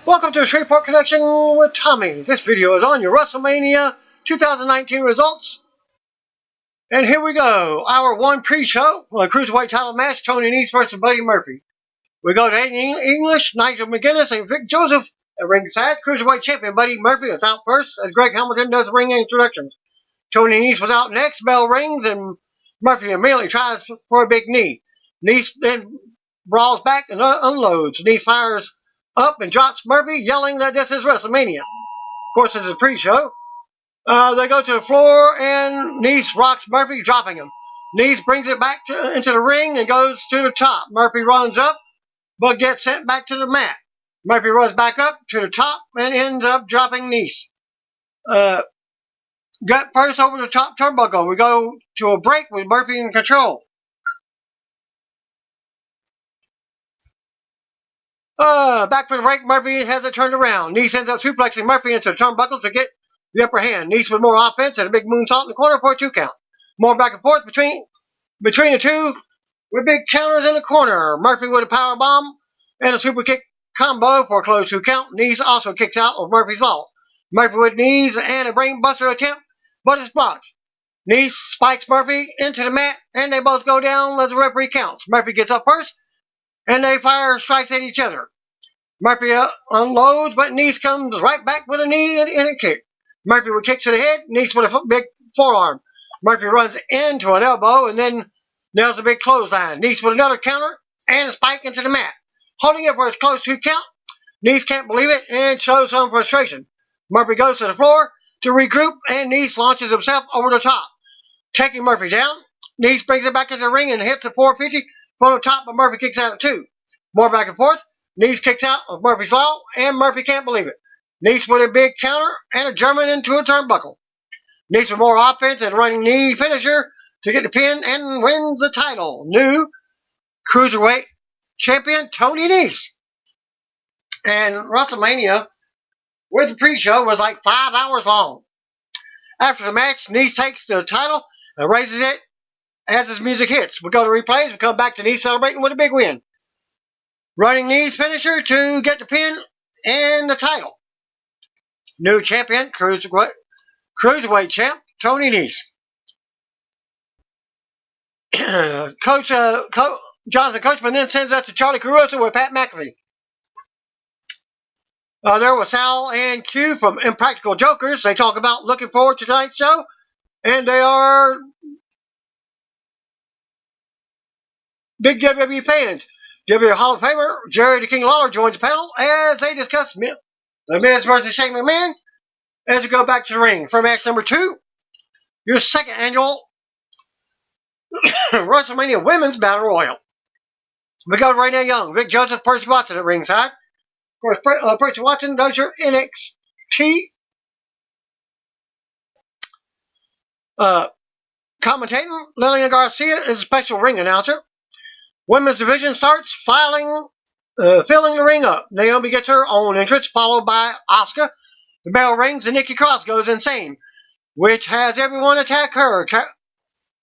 Welcome to the Shreveport Connection with Tommy. This video is on your WrestleMania 2019 results. And here we go. Hour 1 pre-show. Cruiserweight title match, Tony Nese versus Buddy Murphy. We go to Aiden English, Nigel McGuinness, and Vic Joseph at ringside. Cruiserweight champion Buddy Murphy is out first as Greg Hamilton does the ring introductions. Tony Nese was out next. Bell rings and Murphy immediately tries for a big knee. Nese then brawls back and unloads. Nese fires up and drops Murphy, yelling that this is WrestleMania. Of course, it's a pre-show. They go to the floor, and Nese rocks Murphy, dropping him. Nese brings it back into the ring and goes to the top. Murphy runs up, but gets sent back to the mat. Murphy runs back up to the top and ends up dropping Nese. Gut first over the top turnbuckle. We go to a break with Murphy in control. Back for the break, Murphy has it turned around. Nese ends up suplexing Murphy into the turnbuckle to get the upper hand. Nese with more offense and a big moonsault in the corner for a 2 count. More back and forth between the two with big counters in the corner. Murphy with a power bomb and a super kick combo for a close 2 count. Nese also kicks out of Murphy's law. Murphy with knees and a brain buster attempt, but it's blocked. Nese spikes Murphy into the mat and they both go down as the referee counts. Murphy gets up first and they fire strikes at each other. Murphy unloads, but Nese comes right back with a knee and a kick. Murphy with kicks to the head, Nese with a big forearm. Murphy runs into an elbow and then nails a big clothesline. Nese with another counter and a spike into the mat. Holding it for his close 2 count, Nese can't believe it and shows some frustration. Murphy goes to the floor to regroup and Nese launches himself over the top. Taking Murphy down, Nese brings it back into the ring and hits the 450 from the top, but Murphy kicks out at 2. More back and forth. Nese kicks out of Murphy's law, and Murphy can't believe it. Nese with a big counter and a German into a turnbuckle. Nese with more offense and a running knee finisher to get the pin and wins the title. New Cruiserweight champion Tony Nese. And WrestleMania with the pre-show was like 5 hours long. After the match, Nese takes the title and raises it as his music hits. We go to replays. We come back to Nese celebrating with a big win. Running Nese finisher to get the pin and the title. New champion, Cruiserweight champ, Tony Nese. Jonathan Coachman then sends us to Charlie Caruso with Pat McAfee. There was Sal and Q from Impractical Jokers. They talk about looking forward to tonight's show, and they are big WWE fans. WWE Hall of Famer Jerry the King Lawler joins the panel as they discuss The Miz versus Shane McMahon as we go back to the ring for match number 2, your second annual WrestleMania Women's Battle Royal. We go to Renee Young, Vic Joseph, Percy Watson at ringside. Of course, Percy Watson does your NXT commentating. Lillian Garcia is a special ring announcer. Women's division starts filling the ring up. Naomi gets her own entrance, followed by Asuka. The bell rings and Nikki Cross goes insane, which has everyone attack her.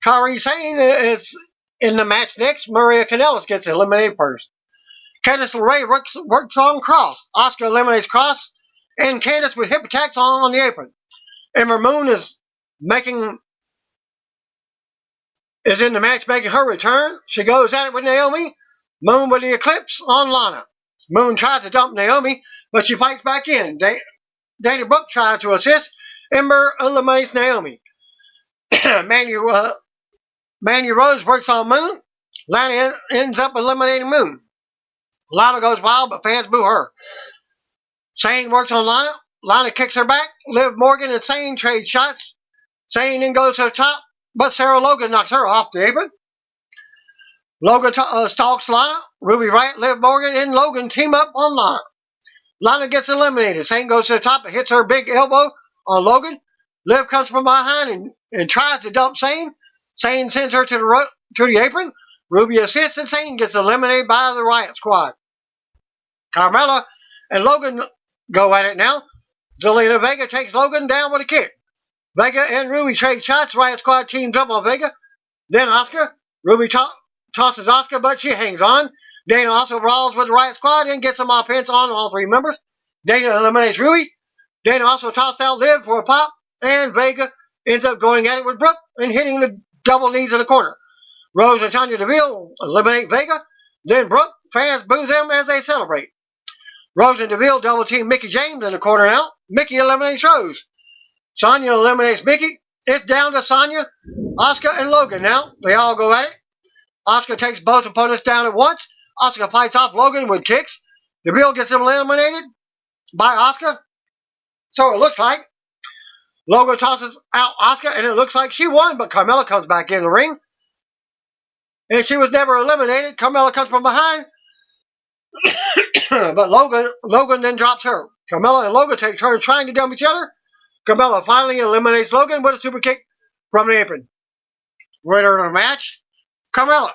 Kairi Sane is in the match next. Maria Kanellis gets eliminated first. Candice LeRae works on Cross. Asuka eliminates Cross, and Candice with hip attacks on the apron. Ember Moon is in the match making her return. She goes at it with Naomi. Moon with the Eclipse on Lana. Moon tries to dump Naomi, but she fights back in. Dana Brooke tries to assist. Ember eliminates Naomi. Mandy Rose works on Moon. Lana ends up eliminating Moon. Lana goes wild, but fans boo her. Sane works on Lana. Lana kicks her back. Liv Morgan and Sane trade shots. Sane then goes to the top, but Sarah Logan knocks her off the apron. Logan stalks Lana. Ruby Riott, Liv Morgan, and Logan team up on Lana. Lana gets eliminated. Sane goes to the top and hits her big elbow on Logan. Liv comes from behind and tries to dump Sane. Sane sends her to the apron. Ruby assists and Sane gets eliminated by the Riott Squad. Carmella and Logan go at it now. Zelina Vega takes Logan down with a kick. Vega and Ruby trade shots. Riott Squad teams up on Vega. Then Asuka. Ruby tosses Asuka, but she hangs on. Dana also brawls with the Riott Squad and gets some offense on all 3 members. Dana eliminates Rui. Dana also tossed out Liv for a pop, and Vega ends up going at it with Brooke and hitting the double knees in the corner. Rose and Tanya Deville eliminate Vega. Then Brooke, fans boo them as they celebrate. Rose and Deville double team Mickie James in the corner now. Mickie eliminates Rose. Sonya eliminates Mickie. It's down to Sonya, Asuka, and Logan now. They all go at it. Asuka takes both opponents down at once. Asuka fights off Logan with kicks. Deville gets him eliminated by Asuka. So it looks like. Logan tosses out Asuka, and it looks like she won, but Carmella comes back in the ring. And she was never eliminated. Carmella comes from behind. But Logan then drops her. Carmella and Logan take turns trying to dump each other. Carmella finally eliminates Logan with a super kick from the apron. Winner of the match, Carmella.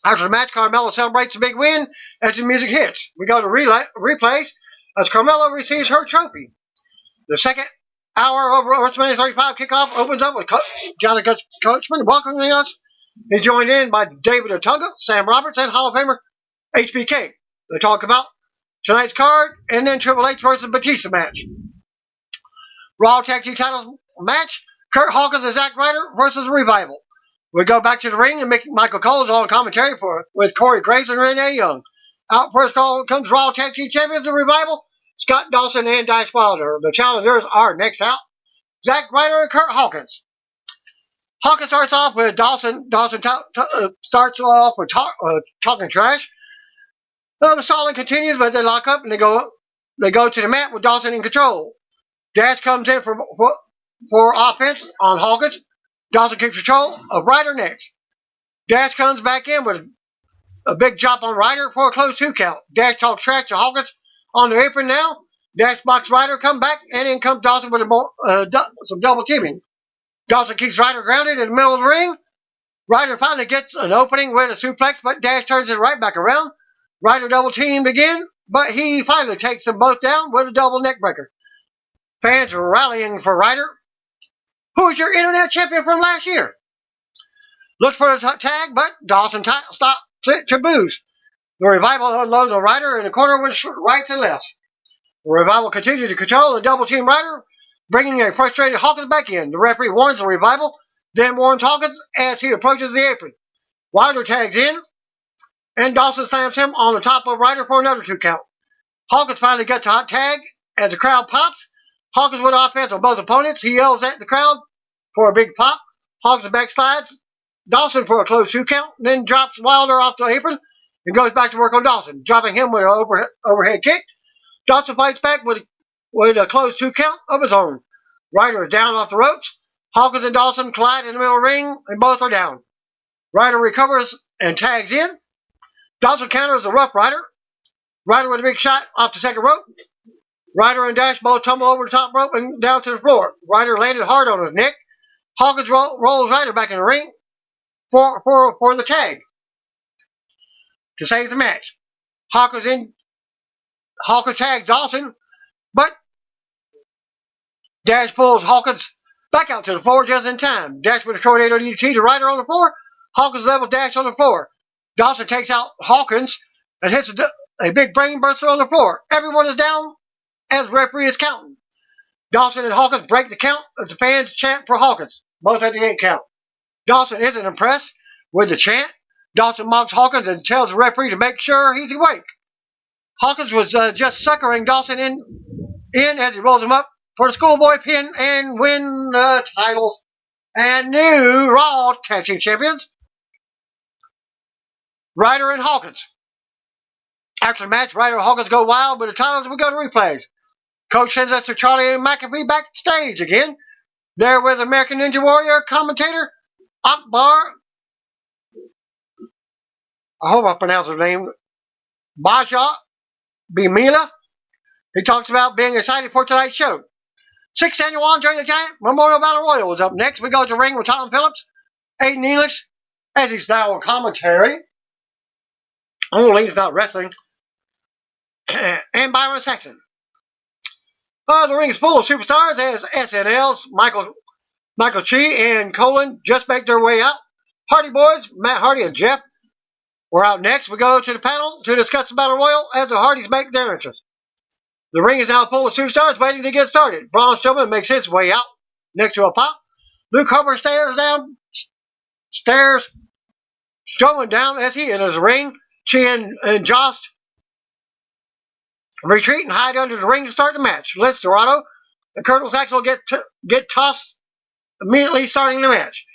After the match, Carmella celebrates a big win as the music hits. We go to replays as Carmella receives her trophy. The second hour of WrestleMania 35 kickoff opens up with Johnny Coachman welcoming us. He's joined in by David Otunga, Sam Roberts, and Hall of Famer HBK. They talk about tonight's card and then Triple H versus Batista match. Raw Tag Team Titles match, Kurt Hawkins and Zack Ryder versus Revival. We go back to the ring and Michael Cole is on commentary with Corey Graves and Renee Young. Out first call comes Raw Tag Team Champions of Revival, Scott Dawson and Dice Wilder. The challengers are next out, Zack Ryder and Kurt Hawkins. Hawkins starts off with Dawson. Dawson starts off with talking trash. The stalling continues, but they lock up and they go to the mat with Dawson in control. Dash comes in for offense on Hawkins. Dawson keeps control of Ryder next. Dash comes back in with a big chop on Ryder for a close 2 count. Dash talks trash to Hawkins on the apron now. Dash box Ryder, come back, and in comes Dawson with some double teaming. Dawson keeps Ryder grounded in the middle of the ring. Ryder finally gets an opening with a suplex, but Dash turns it right back around. Ryder double teamed again, but he finally takes them both down with a double neck breaker. Fans are rallying for Ryder, who is your internet champion from last year. Looks for a tag, but Dawson stops it to boos. The Revival unloads on Ryder in the corner with rights and lefts. The Revival continue to control the double team Ryder, bringing a frustrated Hawkins back in. The referee warns the Revival, then warns Hawkins as he approaches the apron. Ryder tags in, and Dawson slams him on the top of Ryder for another 2 count. Hawkins finally gets a hot tag as the crowd pops. Hawkins with offense on both opponents. He yells at the crowd for a big pop. Hawkins backslides Dawson for a close 2 count, then drops Wilder off the apron and goes back to work on Dawson, dropping him with an overhead kick. Dawson fights back with a close 2 count of his own. Ryder is down off the ropes. Hawkins and Dawson collide in the middle of the ring, and both are down. Ryder recovers and tags in. Dawson counters a Rough Ryder. Ryder with a big shot off the second rope. Ryder and Dash both tumble over the top rope and down to the floor. Ryder landed hard on his neck. Hawkins rolls Ryder back in the ring for the tag to save the match. Hawkins tags Dawson, but Dash pulls Hawkins back out to the floor just in time. Dash with a tornado DDT to Ryder on the floor. Hawkins levels Dash on the floor. Dawson takes out Hawkins and hits a big brain burster on the floor. Everyone is down as referee is counting. Dawson and Hawkins break the count as the fans chant for Hawkins, both at the 8 count. Dawson isn't impressed with the chant. Dawson mocks Hawkins and tells the referee to make sure he's awake. Hawkins was just suckering Dawson in as he rolls him up for the schoolboy pin and win the titles and new Raw Tag Team Champions, Ryder and Hawkins. After the match, Ryder and Hawkins go wild with the titles and we go to replays. Coach sends us to Charlie McAfee backstage again. There with American Ninja Warrior commentator Akbar. I hope I pronounced his name. Baja Bimila. He talks about being excited for tonight's show. 6th annual Andre the Giant Memorial Battle Royal is up next. We go to the ring with Tom Phillips, Aiden English, as he's now on commentary. Only he's not wrestling. And Byron Saxon. The ring is full of superstars as SNL's Michael Chi and Colin just make their way out. Hardy Boys, Matt Hardy and Jeff, we're out next. We go to the panel to discuss the Battle Royal as the Hardys make their entrance. The ring is now full of superstars waiting to get started. Braun Strowman makes his way out next to a pop. Luke Harper stares Strowman down as he enters the ring. She and Jost retreat and hide under the ring to start the match. Liz Dorado and Colonel Axel get tossed immediately starting the match.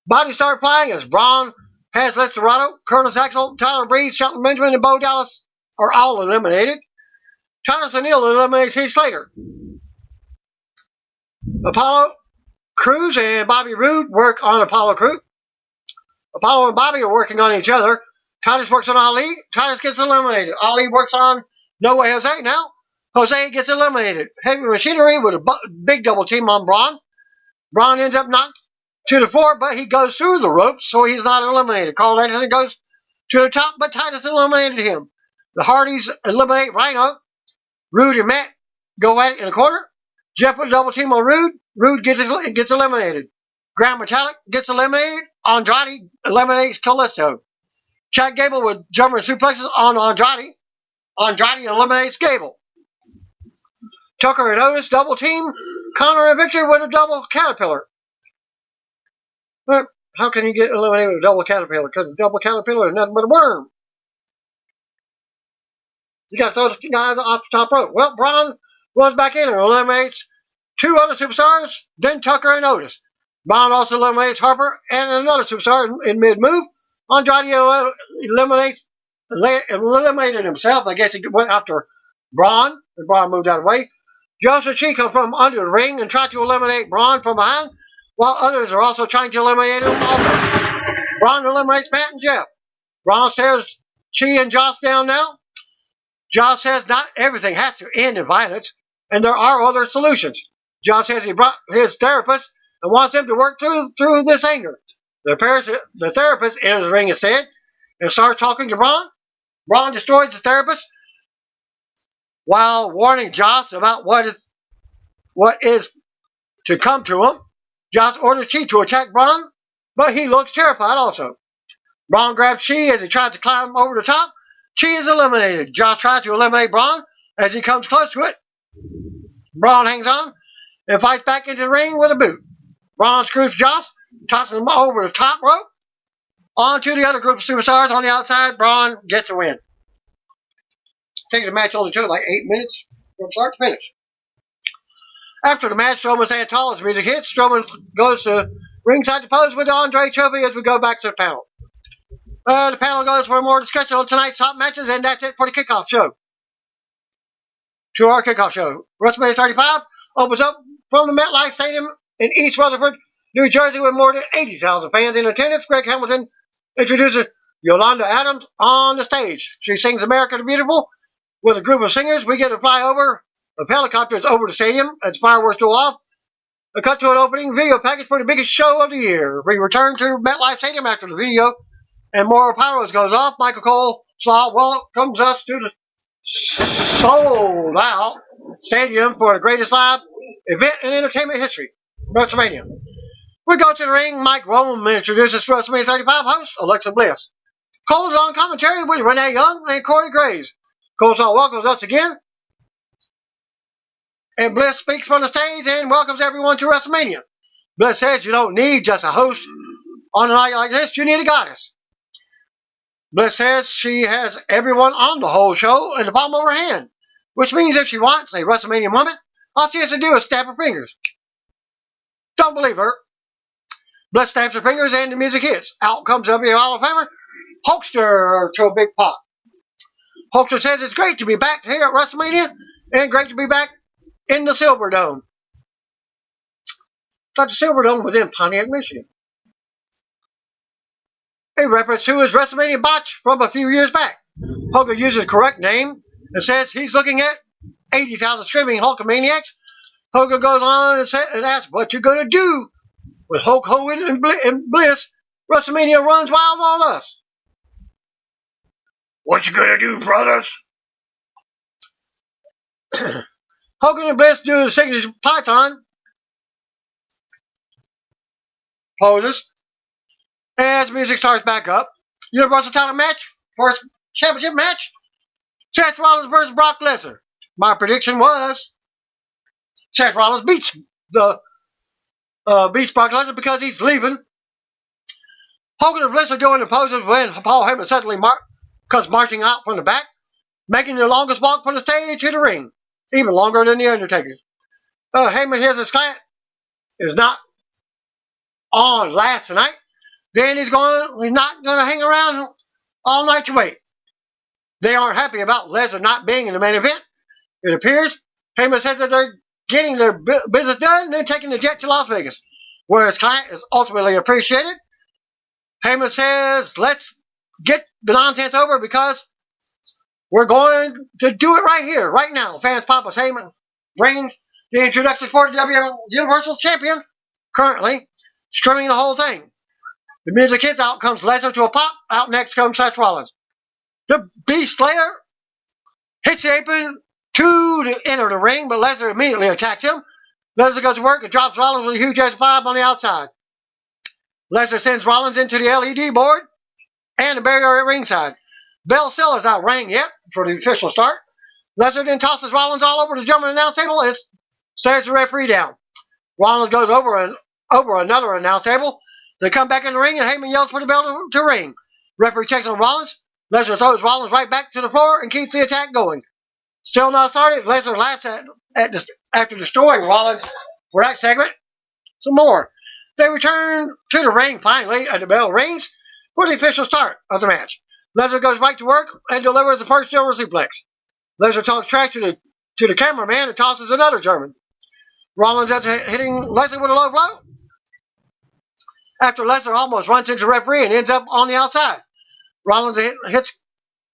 Bodies start flying as Braun has Liz Dorado, Colonel Axel, Tyler Breeze, Shelton Benjamin, and Bo Dallas are all eliminated. Titus O'Neil eliminates Heath Slater. Apollo Crews and Bobby Roode work on Apollo Crews. Apollo and Bobby are working on each other. Titus works on Ali. Titus gets eliminated. Ali works on No Way Jose now. Jose gets eliminated. Heavy Machinery with a big double team on Braun. Braun ends up knocked to the floor, but he goes through the ropes, so he's not eliminated. Carl Anderson goes to the top, but Titus eliminated him. The Hardys eliminate Rhino. Roode and Matt go at it in a corner. Jeff with a double team on Roode. Roode gets eliminated. Grand Metallic gets eliminated. Andrade eliminates Kalisto. Chad Gable with German suplexes on Andrade. Andrade eliminates Gable. Tucker and Otis double team Connor and Victor with a double caterpillar. But how can you get eliminated with a double caterpillar? Because a double caterpillar is nothing but a worm. You got to throw the guys off the top rope. Well, Braun runs back in and eliminates two other superstars, then Tucker and Otis. Braun also eliminates Harper and another superstar in mid-move. Andrade eliminated himself. I guess he went after Braun, and Braun moved out of the way. Joseph Chi comes from under the ring and tried to eliminate Braun from behind, while others are also trying to eliminate him also. Braun eliminates Matt and Jeff. Braun stares Chi and Josh down now. Josh says not everything has to end in violence, and there are other solutions. Josh says he brought his therapist and wants him to work through this anger. The therapist enters the ring instead and starts talking to Braun. Braun destroys the therapist while warning Josh about what is to come to him. Josh orders Chi to attack Braun, but he looks terrified also. Braun grabs Chi as he tries to climb over the top. Chi is eliminated. Josh tries to eliminate Braun as he comes close to it. Braun hangs on and fights back into the ring with a boot. Braun screws Josh, tosses him over the top rope. On to the other group of superstars on the outside. Braun gets the win. I think the match only took like 8 minutes from start to finish. After the match, Strowman stands tall as music hits. Strowman goes to ringside to pose with the Andre Trophy as we go back to the panel. The panel goes for more discussion on tonight's top matches, and that's it for the kickoff show. To our kickoff show. WrestleMania 35 opens up from the MetLife Stadium in East Rutherford, New Jersey, with more than 80,000 fans in attendance. Greg Hamilton introduces Yolanda Adams on the stage. She sings America the Beautiful with a group of singers. We get to fly over of helicopters over the stadium as fireworks go off. A cut to an opening video package for the biggest show of the year. We return to MetLife Stadium after the video, and more pyros goes off. Michael Cole welcomes us to the sold-out stadium for the greatest live event in entertainment history, WrestleMania. We go to the ring. Mike Rome introduces WrestleMania 35 host Alexa Bliss. Cole is on commentary with Renee Young and Corey Graves. Cole welcomes us again, and Bliss speaks from the stage and welcomes everyone to WrestleMania. Bliss says you don't need just a host on a night like this, you need a goddess. Bliss says she has everyone on the whole show in the palm of her hand, which means if she wants a WrestleMania moment, all she has to do is snap her fingers. Don't believe her. Bliss snaps her fingers and the music hits. Out comes WWE Hall of Famer Hulkster to a big pop. Hulkster says it's great to be back here at WrestleMania and great to be back in the Silver Dome. Thought the Silver Dome was in Pontiac, Michigan. A reference to his WrestleMania botch from a few years back. Hulk uses the correct name and says he's looking at 80,000 screaming Hulkamaniacs. Hogan goes on and asks what you're going to do with Hulk Hogan and Bliss. WrestleMania runs wild on us. What you going to do, brothers? Hogan and Bliss do the signature Python poses. As music starts back up, Universal title match, first championship match, Seth Rollins versus Brock Lesnar. My prediction was Seth Rollins beats Brock Lesnar because he's leaving. Hogan and Bliss are doing the poses when Paul Heyman suddenly comes marching out from the back, making the longest walk from the stage to the ring, even longer than The Undertaker. Heyman hears his client is not on last tonight. Then he's not going to hang around all night to wait. They aren't happy about Lesnar not being in the main event. It appears Heyman says that they're getting their business done and then taking the jet to Las Vegas, where his client is ultimately appreciated. Heyman says, let's get the nonsense over because we're going to do it right here, right now. Fans pop as Heyman brings the introduction for the WWE Universal Champion, currently streaming the whole thing. The music hits, out comes Lesnar to a pop. Out next comes Seth Rollins. The Beast Slayer hits the apron to enter the ring, but Lesnar immediately attacks him. Lesnar goes to work and drops Rollins with a huge S5 on the outside. Lesnar sends Rollins into the LED board and the barrier at ringside. Bell Seller's not rang yet for the official start. Lesnar then tosses Rollins all over the German announce table and stares the referee down. Rollins goes over another announce table. They come back in the ring and Heyman yells for the bell to ring. Referee checks on Rollins. Lesnar throws Rollins right back to the floor and keeps the attack going. Still not started, Lesnar laughs after destroying Rollins for that segment. Some more. They return to the ring finally, and the bell rings for the official start of the match. Lesnar goes right to work and delivers the first German suplex. Lesnar talks trash to the cameraman and tosses another German. Rollins ends up hitting Lesnar with a low blow after Lesnar almost runs into the referee and ends up on the outside. Rollins hits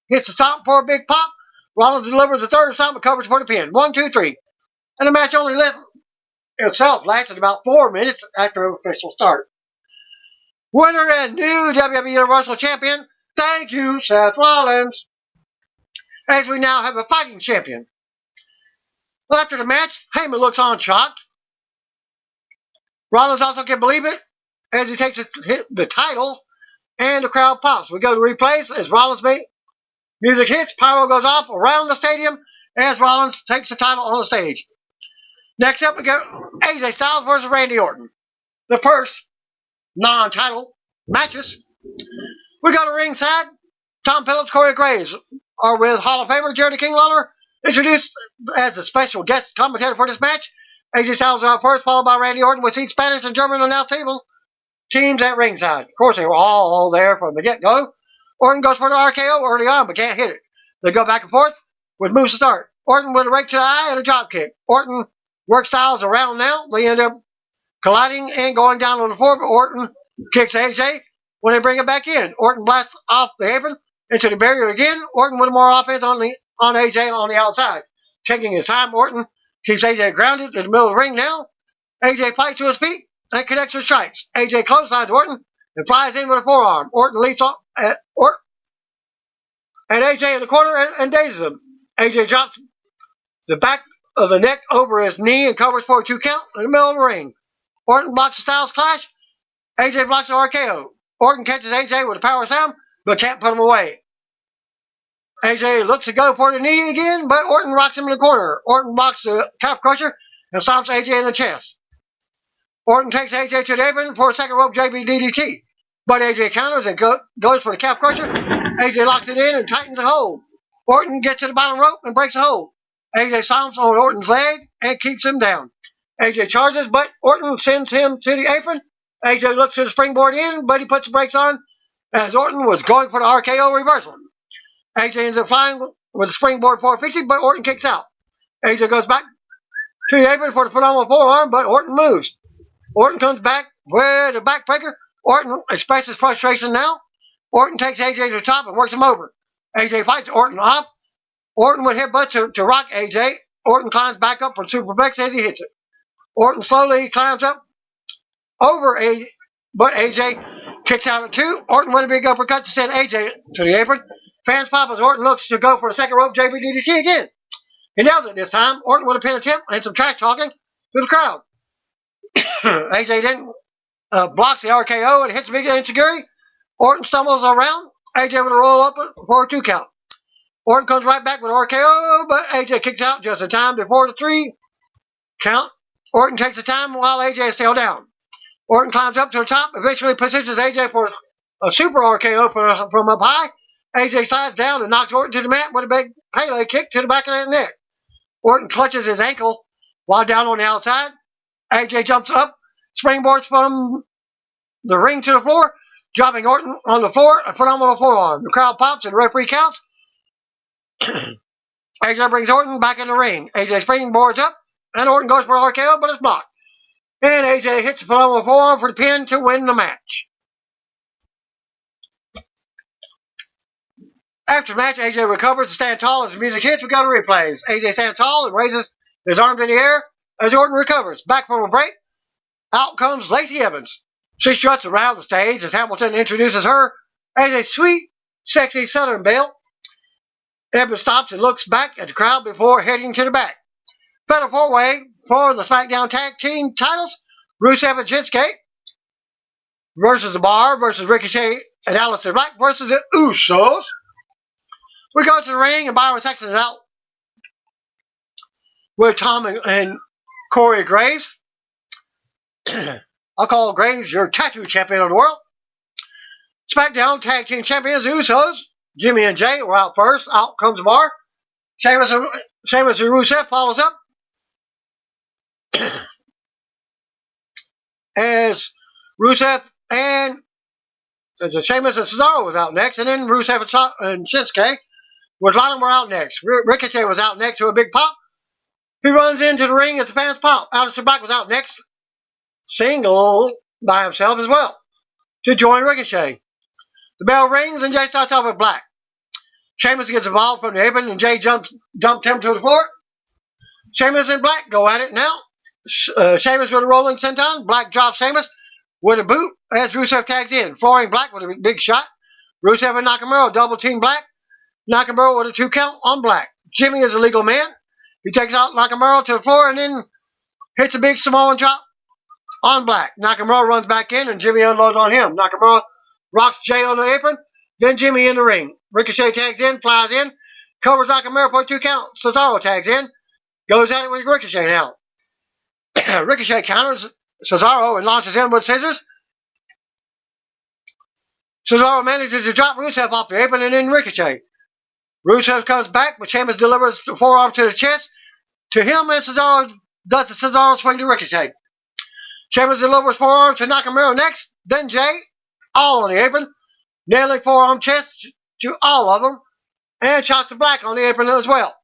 the stomp for a big pop. Rollins delivers the third stomp and covers for the pin. 1, 2, 3. And the match itself lasted about 4 minutes after official start. Winner and new WWE Universal Champion, thank you, Seth Rollins. As we now have a fighting champion. After the match, Heyman looks on shocked. Rollins also can't believe it as he takes the title and the crowd pops. We go to replays as Rollins music hits, pyro goes off around the stadium as Rollins takes the title on the stage. Next up, we got AJ Styles versus Randy Orton. The first non-title matches. We go to ringside. Tom Phillips, Corey Graves are with Hall of Famer Jerry King Lawler, introduced as a special guest commentator for this match. AJ Styles are out first, followed by Randy Orton with each Spanish and German announce table teams at ringside. Of course, they were all there from the get-go. Orton goes for the RKO early on, but can't hit it. They go back and forth with moves to start. Orton with a rake to the eye and a drop kick. Orton works Styles around now. They end up colliding and going down on the floor, but Orton kicks AJ when they bring it back in. Orton blasts off the apron into the barrier again. Orton with more offense on AJ on the outside. Taking his time, Orton keeps AJ grounded in the middle of the ring now. AJ fights to his feet and connects with strikes. AJ clotheslines Orton and flies in with a forearm. Orton leaps off at AJ in the corner and dazes him. AJ drops the back of the neck over his knee and covers for a 2 count in the middle of the ring. Orton blocks the Styles clash. AJ blocks the RKO. Orton catches AJ with a power slam, but can't put him away. AJ looks to go for the knee again, but Orton rocks him in the corner. Orton blocks the calf crusher and stomps AJ in the chest. Orton takes AJ to the apron for a second rope JB DDT, but AJ counters and goes for the calf crusher. AJ locks it in and tightens the hold. Orton gets to the bottom rope and breaks the hold. AJ stomps on Orton's leg and keeps him down. AJ charges, but Orton sends him to the apron. AJ looks to the springboard in, but he puts the brakes on as Orton was going for the RKO reversal. AJ ends up flying with a springboard 450, but Orton kicks out. AJ goes back to the apron for the phenomenal forearm, but Orton moves. Orton comes back with a backbreaker. Orton expresses frustration now. Orton takes AJ to the top and works him over. AJ fights Orton off. Orton with headbutts to rock AJ. Orton climbs back up for a superplex as he hits it. Orton slowly climbs up over AJ, but AJ kicks out at 2. Orton with a big uppercut to send AJ to the apron. Fans pop as Orton looks to go for a second rope JB DDT again. He nails it this time. Orton with a pin attempt and some trash talking to the crowd. AJ then blocks the RKO and hits a big insecurity. Orton stumbles around. AJ with a roll up for a 2 count. Orton comes right back with RKO, but AJ kicks out just in time before the 3 count. Orton takes the time while AJ is still down. Orton climbs up to the top, eventually positions AJ for a super RKO from up high. AJ slides down and knocks Orton to the mat with a big Pele kick to the back of the neck. Orton clutches his ankle while down on the outside. AJ jumps up, springboards from the ring to the floor, dropping Orton on the floor, a phenomenal forearm. The crowd pops and the referee counts. AJ brings Orton back in the ring. AJ springboards up, and Orton goes for RKO, but it's blocked. And AJ hits the phenomenal forearm for the pin to win the match. After the match, AJ recovers to stand tall as the music hits. We go to replays. AJ stands tall and raises his arms in the air as Orton recovers. Back from a break, out comes Lacey Evans. She struts around the stage as Hamilton introduces her as a sweet, sexy Southern belle. Evans stops and looks back at the crowd before heading to the back. Fatal 4-way for the SmackDown Tag Team titles. Rusev and Shinsuke versus The Bar versus Ricochet and Aleister Black versus the Usos. We go to the ring and Byron Saxton is out with Tom and Corey Graves. I'll call Graves your tattoo champion of the world. SmackDown Tag Team Champions, the Usos, Jimmy and Jay were out first. Out comes The Bar. Sheamus and Rusev follows up. As Rusev and Sheamus and Cesaro was out next, and then Rusev and Shinsuke with Lana were out next. Ricochet was out next to a big pop. He runs into the ring as the fans pop. Aleister Black was out next, single by himself as well, to join Ricochet. The bell rings and Jay starts off with Black. Sheamus gets involved from the apron and Jay dumped him to the floor. Sheamus and Black go at it now. Sheamus with a rolling senton. Black drops Sheamus with a boot as Rusev tags in. Flooring Black with a big shot. Rusev and Nakamura double team Black. Nakamura with a 2 count on Black. Jimmy is a legal man. He takes out Nakamura to the floor and then hits a big Samoan drop on Black. Nakamura runs back in and Jimmy unloads on him. Nakamura rocks Jay on the apron. Then Jimmy in the ring. Ricochet tags in, flies in, covers Nakamura for a 2 count. Cesaro tags in, goes at it with Ricochet now. Ricochet counters Cesaro and launches him with scissors. Cesaro manages to drop Rusev off the apron and then Ricochet. Rusev comes back, but Sheamus delivers the forearm to the chest to him, and Cesaro does the Cesaro swing to Ricochet. Sheamus delivers forearm to Nakamura next, then Jay, all on the apron, nailing forearm chest to all of them, and shots to Black on the apron as well.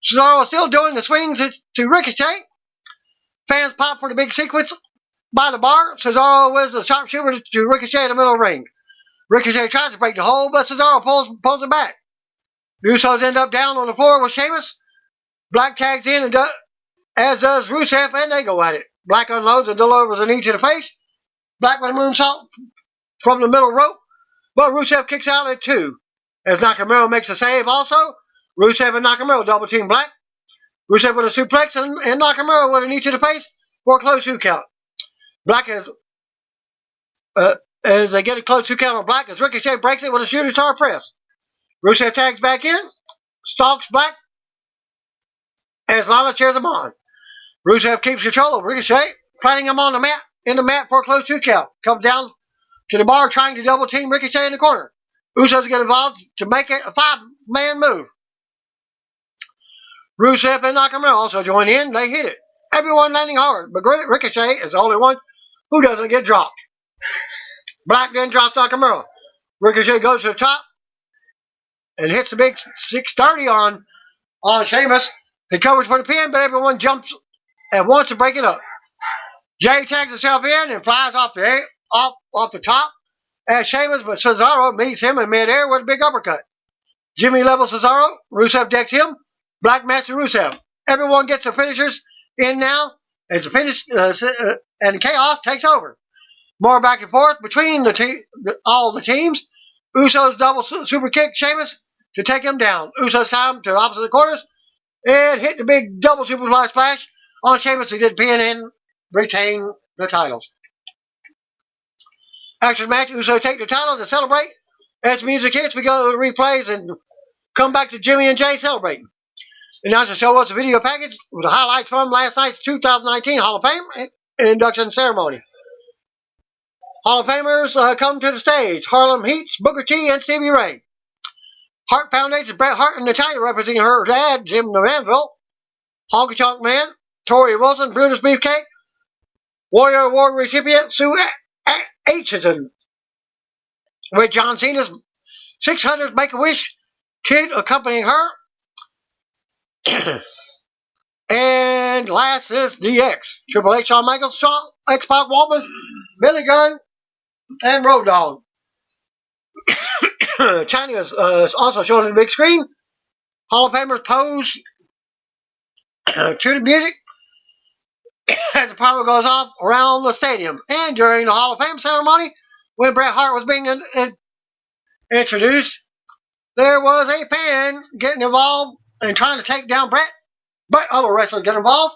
Cesaro still doing the swings to Ricochet. Fans pop for the big sequence by the Bar. Cesaro was a sharpshooter to Ricochet in the middle of the ring. Ricochet tries to break the hold, but Cesaro pulls it back. The Usos end up down on the floor with Sheamus. Black tags in, and as does Rusev, and they go at it. Black unloads and delivers a knee to the face. Black with a moonsault from the middle rope, but Rusev kicks out at 2. As Nakamura makes a save also, Rusev and Nakamura double team Black. Rusev with a suplex and Nakamura with a knee to the face for a close 2 count. Black as they get a close 2 count on Black as Ricochet breaks it with a shooting star press. Rusev tags back in, stalks Black as Lana cheers him on. Rusev keeps control of Ricochet, planting him on the mat for a close 2 count. Comes down to the Bar trying to double team Ricochet in the corner. Usos get involved to make it a 5-man move. Rusev and Nakamura also join in. They hit it. Everyone landing hard, but Ricochet is the only one who doesn't get dropped. Black then drops Nakamura. Ricochet goes to the top and hits the big 630 on Sheamus. He covers for the pin, but everyone jumps at once to break it up. Jay tags himself in and flies off the top as Sheamus, but Cesaro meets him in midair with a big uppercut. Jimmy levels Cesaro. Rusev decks him. Black master Rusev. Everyone gets the finishers in now as the finish and chaos takes over. More back and forth between all the teams. Usos double super kick Sheamus to take him down. Usos time to the opposite quarters and hit the big double superfly splash on Sheamus. He did pin and retain the titles. After the match, Usos take the titles and celebrate. As music hits, we go to replays and come back to Jimmy and Jay celebrating. Announcer show us a video package with the highlights from last night's 2019 Hall of Fame induction ceremony. Hall of Famers come to the stage. Harlem Heat's Booker T and Stevie Ray. Hart Foundation's Bret Hart and Natalia representing her dad, Jim the Manville. Honky Tonk Man, Tori Wilson, Brutus Beefcake. Warrior Award recipient Sue Aitchison. With John Cena's 600th Make-A-Wish kid accompanying her. And last is DX. Triple H, Shawn Michaels, X-Pac, Waltman, Billy Gunn, and Road Dogg. China is also shown on the big screen. Hall of Famers pose to the music as the power goes off around the stadium. And during the Hall of Fame ceremony, when Bret Hart was being introduced, there was a fan getting involved and trying to take down Bret, but other wrestlers get involved.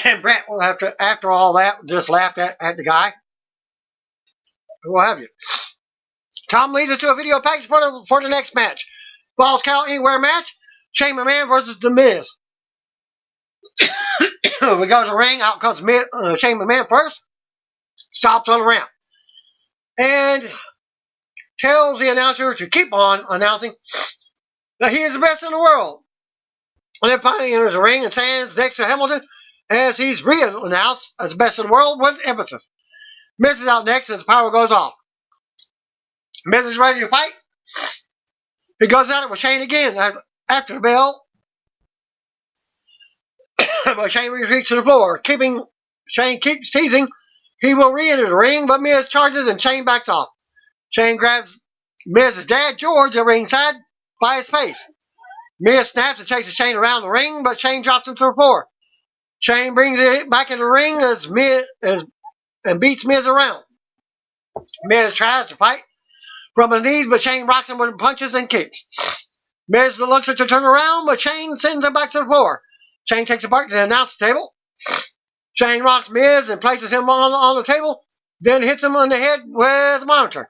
And Bret, after all that, just laughed at the guy. What have you. Tom leads us to a video package for the next match. Falls Count Anywhere match. Shane McMahon versus The Miz. We go to the ring. Out comes Shane McMahon first. Stops on the ramp. And tells the announcer to keep on announcing that he is the best in the world. And then finally enters the ring and stands next to Hamilton as he's re-announced as the best in the world with emphasis. Miz is out next as the power goes off. Miz is ready to fight. He goes at it with Shane again after the bell. But Shane retreats to the floor. Shane keeps teasing. He will re-enter the ring, but Miz charges and Shane backs off. Shane grabs Miz's dad, George, at ringside by his face. Miz snaps and chases Shane around the ring, but Shane drops him to the floor. Shane brings it back in the ring and beats Miz around. Miz tries to fight from his knees, but Shane rocks him with punches and kicks. Miz looks to turn around, but Shane sends him back to the floor. Shane takes him back to the announce table. Shane rocks Miz and places him on the table, then hits him on the head with a monitor.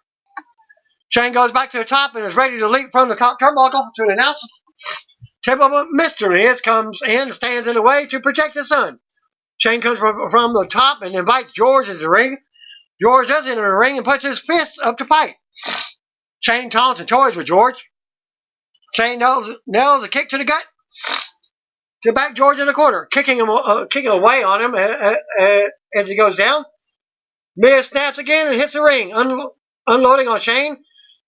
Shane goes back to the top and is ready to leap from the top turnbuckle to the announcer table, but Mr. Miz comes in and stands in the way to protect his son. Shane comes from the top and invites George into the ring. George does enter the ring and puts his fist up to fight. Shane taunts and toys with George. Shane nails a kick to the gut to back George in the corner, kicking away on him as he goes down. Miz snaps again and hits the ring, unloading on Shane.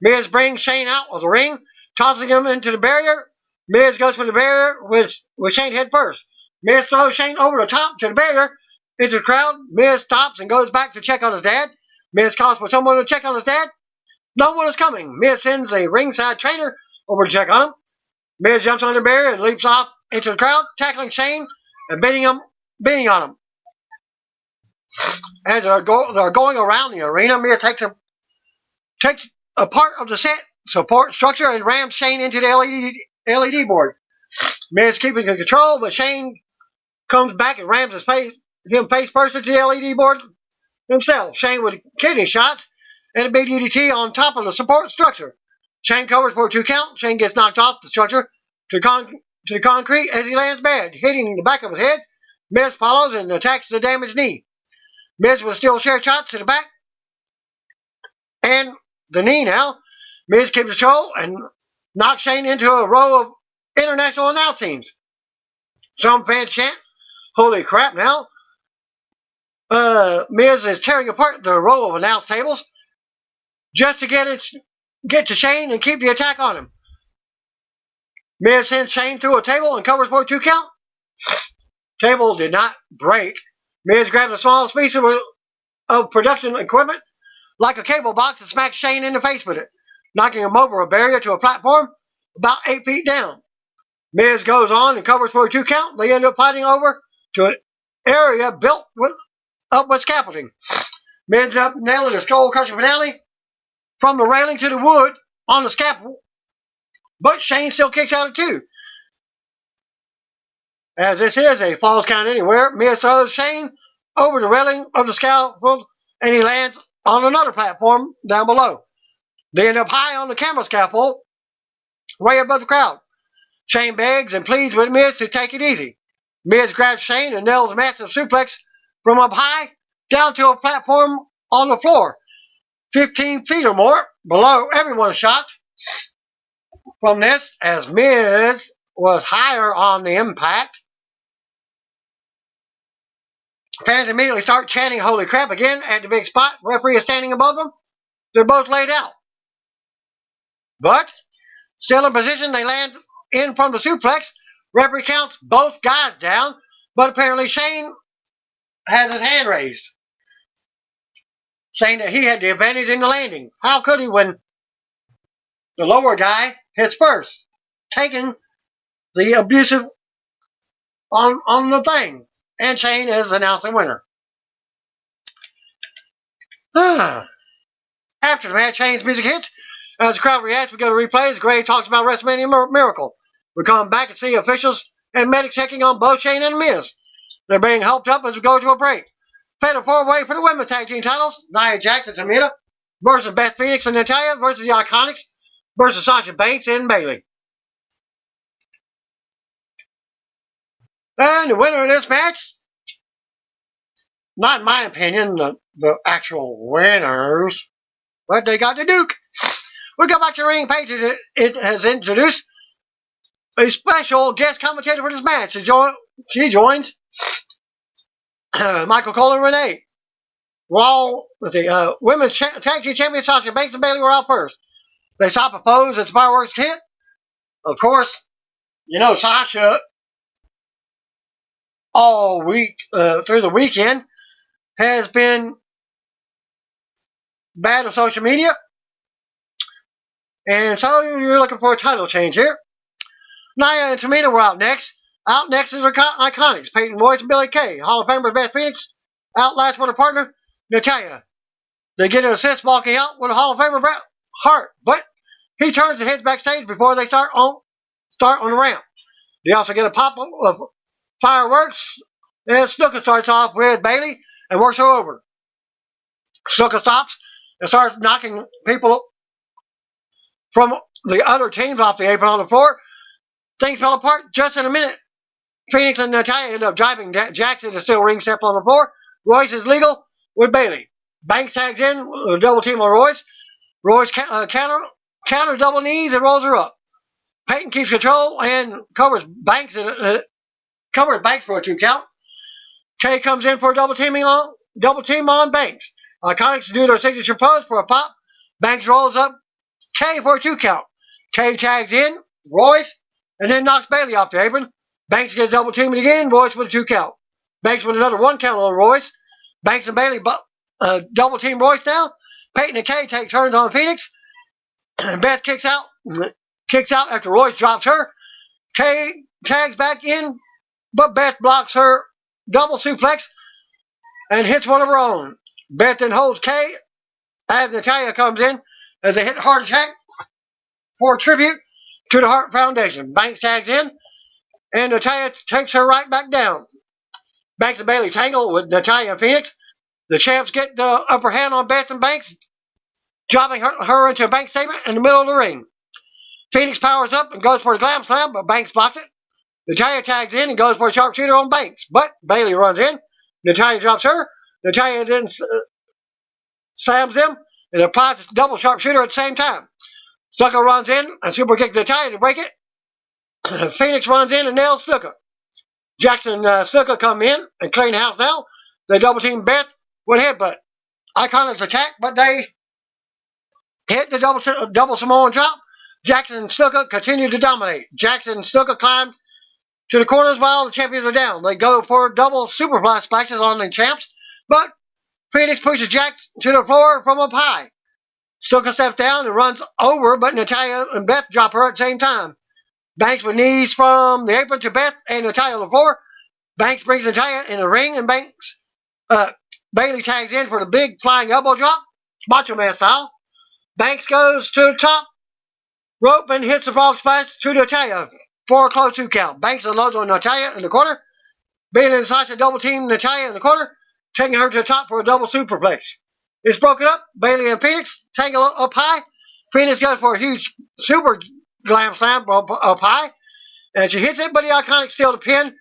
Miz brings Shane out of the ring, tossing him into the barrier. Miz goes for the barrier with Shane head first. Miz throws Shane over the top to the barrier into the crowd. Miz stops and goes back to check on his dad. Miz calls for someone to check on his dad. No one is coming. Miz sends a ringside trainer over to check on him. Miz jumps on the barrier and leaps off into the crowd, tackling Shane and beating on him. As they're going around the arena, Miz takes a part of the set support structure and rams Shane into the LED board. Miz keeping in control, but Shane comes back and rams him face first into the LED board himself. Shane with kidney shots and a big DDT on top of the support structure. Shane covers for a 2 count. Shane gets knocked off the structure to the concrete as he lands bad, hitting the back of his head. Miz follows and attacks the damaged knee. Miz will still share shots to the back and the knee now. Miz keeps control and knocks Shane into a row of international announce teams. Some fans chant, "Holy crap now." Miz is tearing apart the row of announce tables just to get to Shane and keep the attack on him. Miz sends Shane through a table and covers for a 2 count. Table did not break. Miz grabs a small piece of production equipment like a cable box and smacks Shane in the face with it, knocking him over a barrier to a platform about 8 feet down. Miz goes on and covers for a 2 count. They end up fighting over to an area built up with scaffolding. Miz ends up nailing a skull crushing finale from the railing to the wood on the scaffold, but Shane still kicks out of 2. As this is a falls count anywhere, Miz throws Shane over the railing of the scaffold and he lands on another platform down below. They end up high on the camera scaffold way above the crowd. Shane begs and pleads with Miz to take it easy. Miz grabs Shane and nails a massive suplex from up high down to a platform on the floor, 15 feet or more below. Everyone's shocked from this, as Miz was higher on the impact. Fans immediately start chanting "Holy crap" again at the big spot. Referee is standing above them. They're both laid out. But still in position, they land in from the suplex. Referee counts both guys down, but apparently Shane has his hand raised, saying that he had the advantage in the landing. How could he when the lower guy hits first, taking the abusive on the thing? And Shane is announced the winner. After the match, Shane's music hits. As the crowd reacts, we go to replays. Gray talks about WrestleMania Miracle. We come back and see officials and medics checking on both Shane and Miz. They're being helped up as we go to a break. Fatal four-way for the women's tag team titles. Nia Jax and Tamina versus Beth Phoenix and Natalya versus the Iconics versus Sasha Banks and Bayley. And the winner of this match, not in my opinion, the actual winners, but they got the Duke. We go back to the ring page. It has introduced a special guest commentator for this match. She joins Michael Cole and Renee. While the women's tag team champions Sasha Banks and Bayley were out first. They stop a pose as fireworks hit. Of course, you know, Sasha all week through the weekend has been bad on social media. And so you're looking for a title change here. Nia and Tamina were out next. Out next is her Iconics, Peyton Royce and Billie Kay. Hall of Famer Beth Phoenix out last with her partner, Natalya. They get an assist walking out with a Hall of Famer Bret Hart, but he turns and heads backstage before they start on the ramp. They also get a pop of fireworks, and Snuka starts off with Bayley and works her over. Snuka stops and starts knocking people from the other teams off the apron on the floor. Things fell apart just in a minute. Phoenix and Natalya end up driving Jackson to still ring step on the floor. Royce is legal with Bayley. Banks tags in with a double team on Royce. Royce counter double knees and rolls her up. Peyton keeps control and covers Banks for a 2 count. Kay comes in for a double team on Banks. Iconics do their signature pose for a pop. Banks rolls up Kay for a 2 count. Kay tags in Royce and then knocks Bayley off the apron. Banks gets double teamed again. Royce with a 2 count. Banks with another 1 count on Royce. Banks and Bayley double team Royce now. Peyton and Kay take turns on Phoenix. Beth kicks out after Royce drops her. Kay tags back in, but Beth blocks her double suplex and hits one of her own. Beth then holds Kay as Natalya comes in as they hit Heart Attack for a tribute to the Hart Foundation. Banks tags in, and Natalya takes her right back down. Banks and Bayley tangle with Natalya and Phoenix. The champs get the upper hand on Beth and Banks, dropping her into a Banks statement in the middle of the ring. Phoenix powers up and goes for a glam slam, but Banks blocks it. Natalya tags in and goes for a sharpshooter on Banks, but Bayley runs in. Natalya drops her. Natalya then slams them and applies a double sharpshooter at the same time. Snuka runs in and super kicks Natalya to break it. Phoenix runs in and nails Snuka. Jackson and Snuka come in and clean house now. They double team Beth with headbutt. Iconics attack, but they hit the double Samoan drop. Jackson and Snuka continue to dominate. Jackson and Snuka climb to the corners while the champions are down. They go for double superfly splashes on the champs, but Phoenix pushes Jackson to the floor from up high. Snuka steps down and runs over, but Natalya and Beth drop her at the same time. Banks with knees from the apron to Beth and Natalya on the floor. Banks brings Natalya in the ring, and Bayley tags in for the big flying elbow drop, Macho Man style. Banks goes to the top rope and hits the frog splash to Natalya for a close 2 count. Banks unloads on Natalya in the corner. Bayley and Sasha double team Natalya in the corner, taking her to the top for a double superplex. It's broken up. Bayley and Phoenix tangle up high. Phoenix goes for a huge super glam slam up high, and she hits it, but the Iconic steals the pin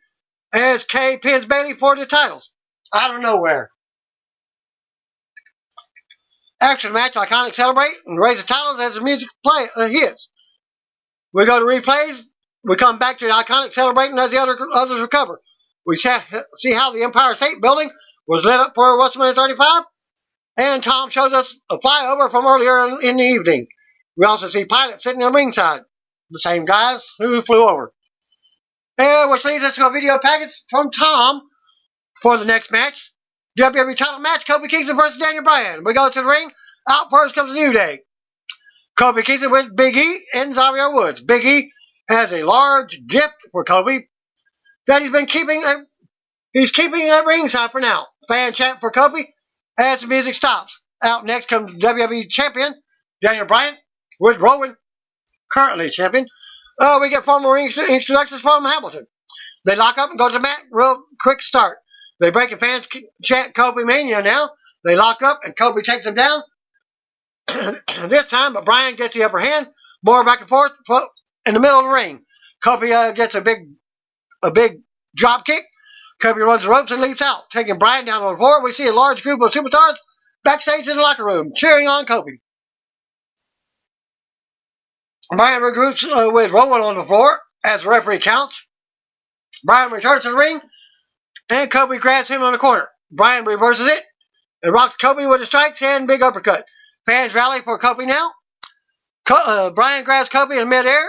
as Kay pins Bayley for the titles out of nowhere. After the match, Iconic celebrate and raise the titles as the music hits. We go to replays. We come back to the Iconic celebrating as the others recover. We see how the Empire State Building was lit up for WrestleMania 35, and Tom shows us a flyover from earlier in the evening. We also see Pilot sitting on ringside, the same guys who flew over. Which leads us to a video package from Tom for the next match. WWE title match, Kofi Kingston versus Daniel Bryan. We go to the ring. Out first comes a New Day. Kofi Kingston with Big E and Xavier Woods. Big E has a large gift for Kofi that he's keeping at ringside for now. Fan chant for Kofi as the music stops. Out next comes WWE Champion Daniel Bryan with Rowan, currently champion. We get formal ring introductions from Hamilton. They lock up and go to the mat. Real quick start. They break and fans chant Kofi Mania now. They lock up and Kofi takes them down. This time, but Bryan gets the upper hand. More back and forth in the middle of the ring. Kofi gets a big drop kick. Kofi runs the ropes and leaps out, taking Bryan down on the floor. We see a large group of superstars backstage in the locker room cheering on Kofi. Bryan regroups with Rowan on the floor as the referee counts. Bryan returns to the ring, and Kofi grabs him on the corner. Bryan reverses it and rocks Kofi with the strikes and big uppercut. Fans rally for Kofi now. Bryan grabs Kofi in midair,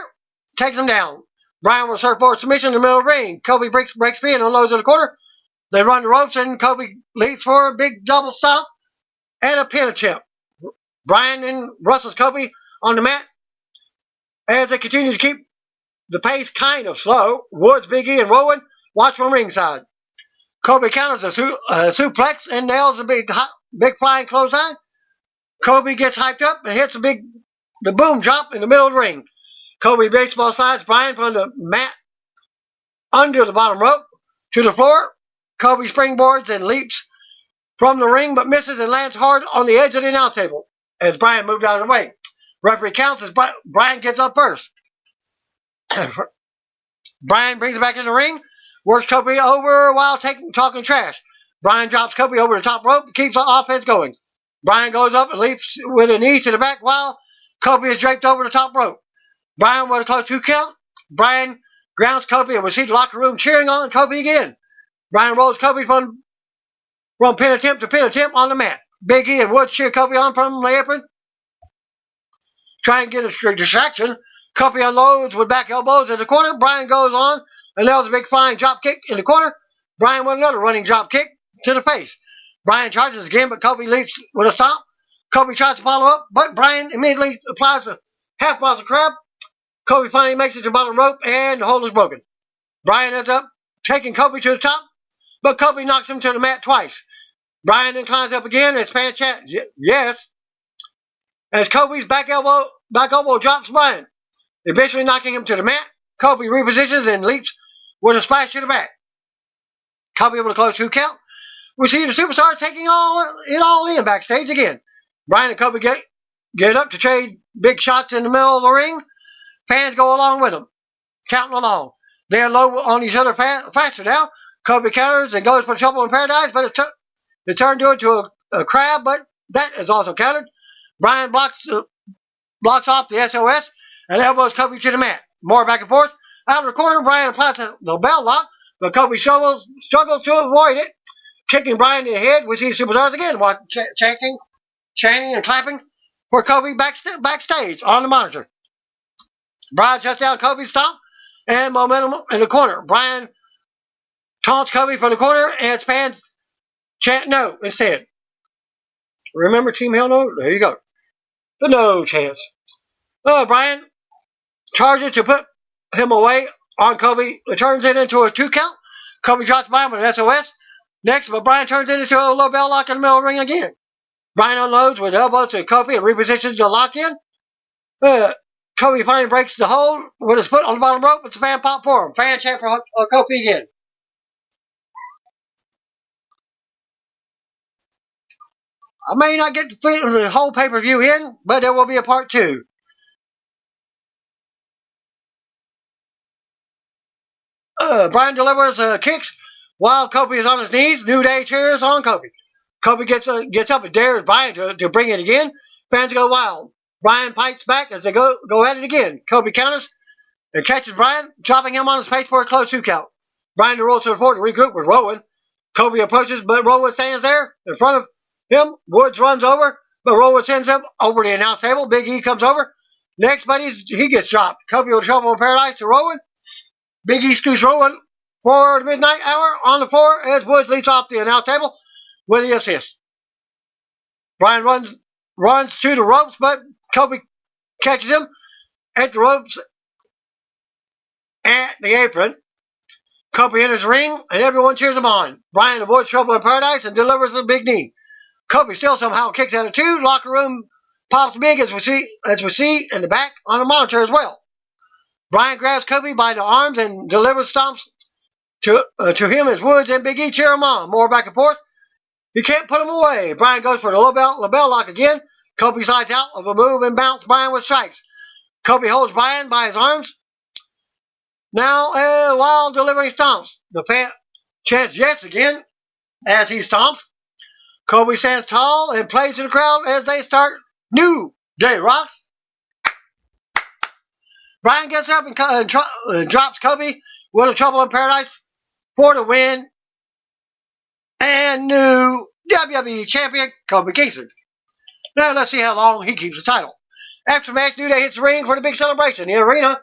takes him down. Bryan will surfboard submission in the middle of the ring. Kofi breaks free and unloads in the corner. They run the ropes, and Kofi leaps for a big double stomp and a pin attempt. Bryan then wrestles Kofi on the mat as they continue to keep the pace kind of slow. Woods, Big E, and Rowan watch from ringside. Kofi counters a suplex and nails a big flying clothesline. Kofi gets hyped up and hits the boom drop in the middle of the ring. Kofi baseball slides Bryan from the mat under the bottom rope to the floor. Kofi springboards and leaps from the ring, but misses and lands hard on the edge of the announce table as Bryan moved out of the way. Referee counts as Bryan gets up first. Bryan brings it back in the ring, works Kofi over while talking trash. Bryan drops Kofi over the top rope, keeps the offense going. Bryan goes up and leaps with a knee to the back while Kofi is draped over the top rope. Bryan with a close 2 count. Bryan grounds Kofi and we see the locker room cheering on Kofi again. Bryan rolls Kofi from pin attempt to pin attempt on the mat. Big E and Woods cheer Kofi on from the apron. Try and get a distraction. Kofi unloads with back elbows in the corner. Bryan goes on and nails a big flying drop kick in the corner. Bryan with another running drop kick to the face. Bryan charges again, but Kofi leaps with a stomp. Kofi tries to follow up, but Bryan immediately applies a half Boston crab. Kofi finally makes it to the bottom rope, and the hold is broken. Bryan ends up taking Kofi to the top, but Kofi knocks him to the mat twice. Bryan then climbs up again as fans chant, yes, as Kofi's back elbow drops Bryan, eventually knocking him to the mat. Kofi repositions and leaps with a splash to the back. Kofi with a close 2 count. We see the superstars taking it all in backstage again. Bryan and Kofi get up to trade big shots in the middle of the ring. Fans go along with them, counting along. They unload on each other faster now. Kofi counters and goes for trouble in paradise, but it turned into a crab, but that is also countered. Bryan blocks off the SOS and elbows Kofi to the mat. More back and forth. Out of the corner, Bryan applies the bell lock, but Kofi struggles to avoid it, kicking Bryan in the head. We see superstars again chanting and clapping for Kofi backstage on the monitor. Bryan shuts down Kofi's stomp and momentum in the corner. Bryan taunts Kofi from the corner and fans chant no instead. Remember Team Hell No? There you go. The no chance. Bryan charges to put him away on Kofi. Turns it into a 2 count. Kofi drops Bryan with an SOS. Next, but Bryan turns it into a low bell lock in the middle of the ring again. Bryan unloads with elbows to Kofi and repositions the lock in. Kofi finally breaks the hold with his foot on the bottom rope. It's a fan pop for him. Fan chant for Kofi again. I may not get the whole pay-per-view in, but there will be a part 2. Bryan delivers kicks while Kofi is on his knees. New Day cheers on Kofi. Kofi gets up and dares Bryan to bring it again. Fans go wild. Bryan fights back as they go at it again. Kofi counters and catches Bryan, dropping him on his face for a close 2 count. Bryan rolls to the floor to regroup with Rowan. Kofi approaches, but Rowan stands there in front of him. Woods runs over, but Rowan sends him over the announce table. Big E comes over. Next, but he gets dropped. Kofi with trouble in paradise to Rowan. Big E scoots Rowan for the midnight hour on the floor as Woods leaps off the announce table with the assist. Bryan runs to the ropes, but Kofi catches him at the ropes at the apron. Kofi enters the ring, and everyone cheers him on. Bryan avoids trouble in paradise and delivers a big knee. Kofi still somehow kicks out of 2. Locker room pops big as we see in the back on the monitor as well. Bryan grabs Kofi by the arms and delivers stomps to him as Woods and Big E cheer him on. More back and forth. He can't put him away. Bryan goes for the label lock again. Kofi slides out of a move and bounces Bryan with strikes. Kofi holds Bryan by his arms. Now, while delivering stomps, the fan chants yes again as he stomps. Kofi stands tall and plays to the crowd as they start New Day Rocks. Bryan gets up and drops Kofi with a trouble in paradise for the win. And new WWE Champion, Kofi Kingston. Now let's see how long he keeps the title. After the match, New Day hits the ring for the big celebration. The arena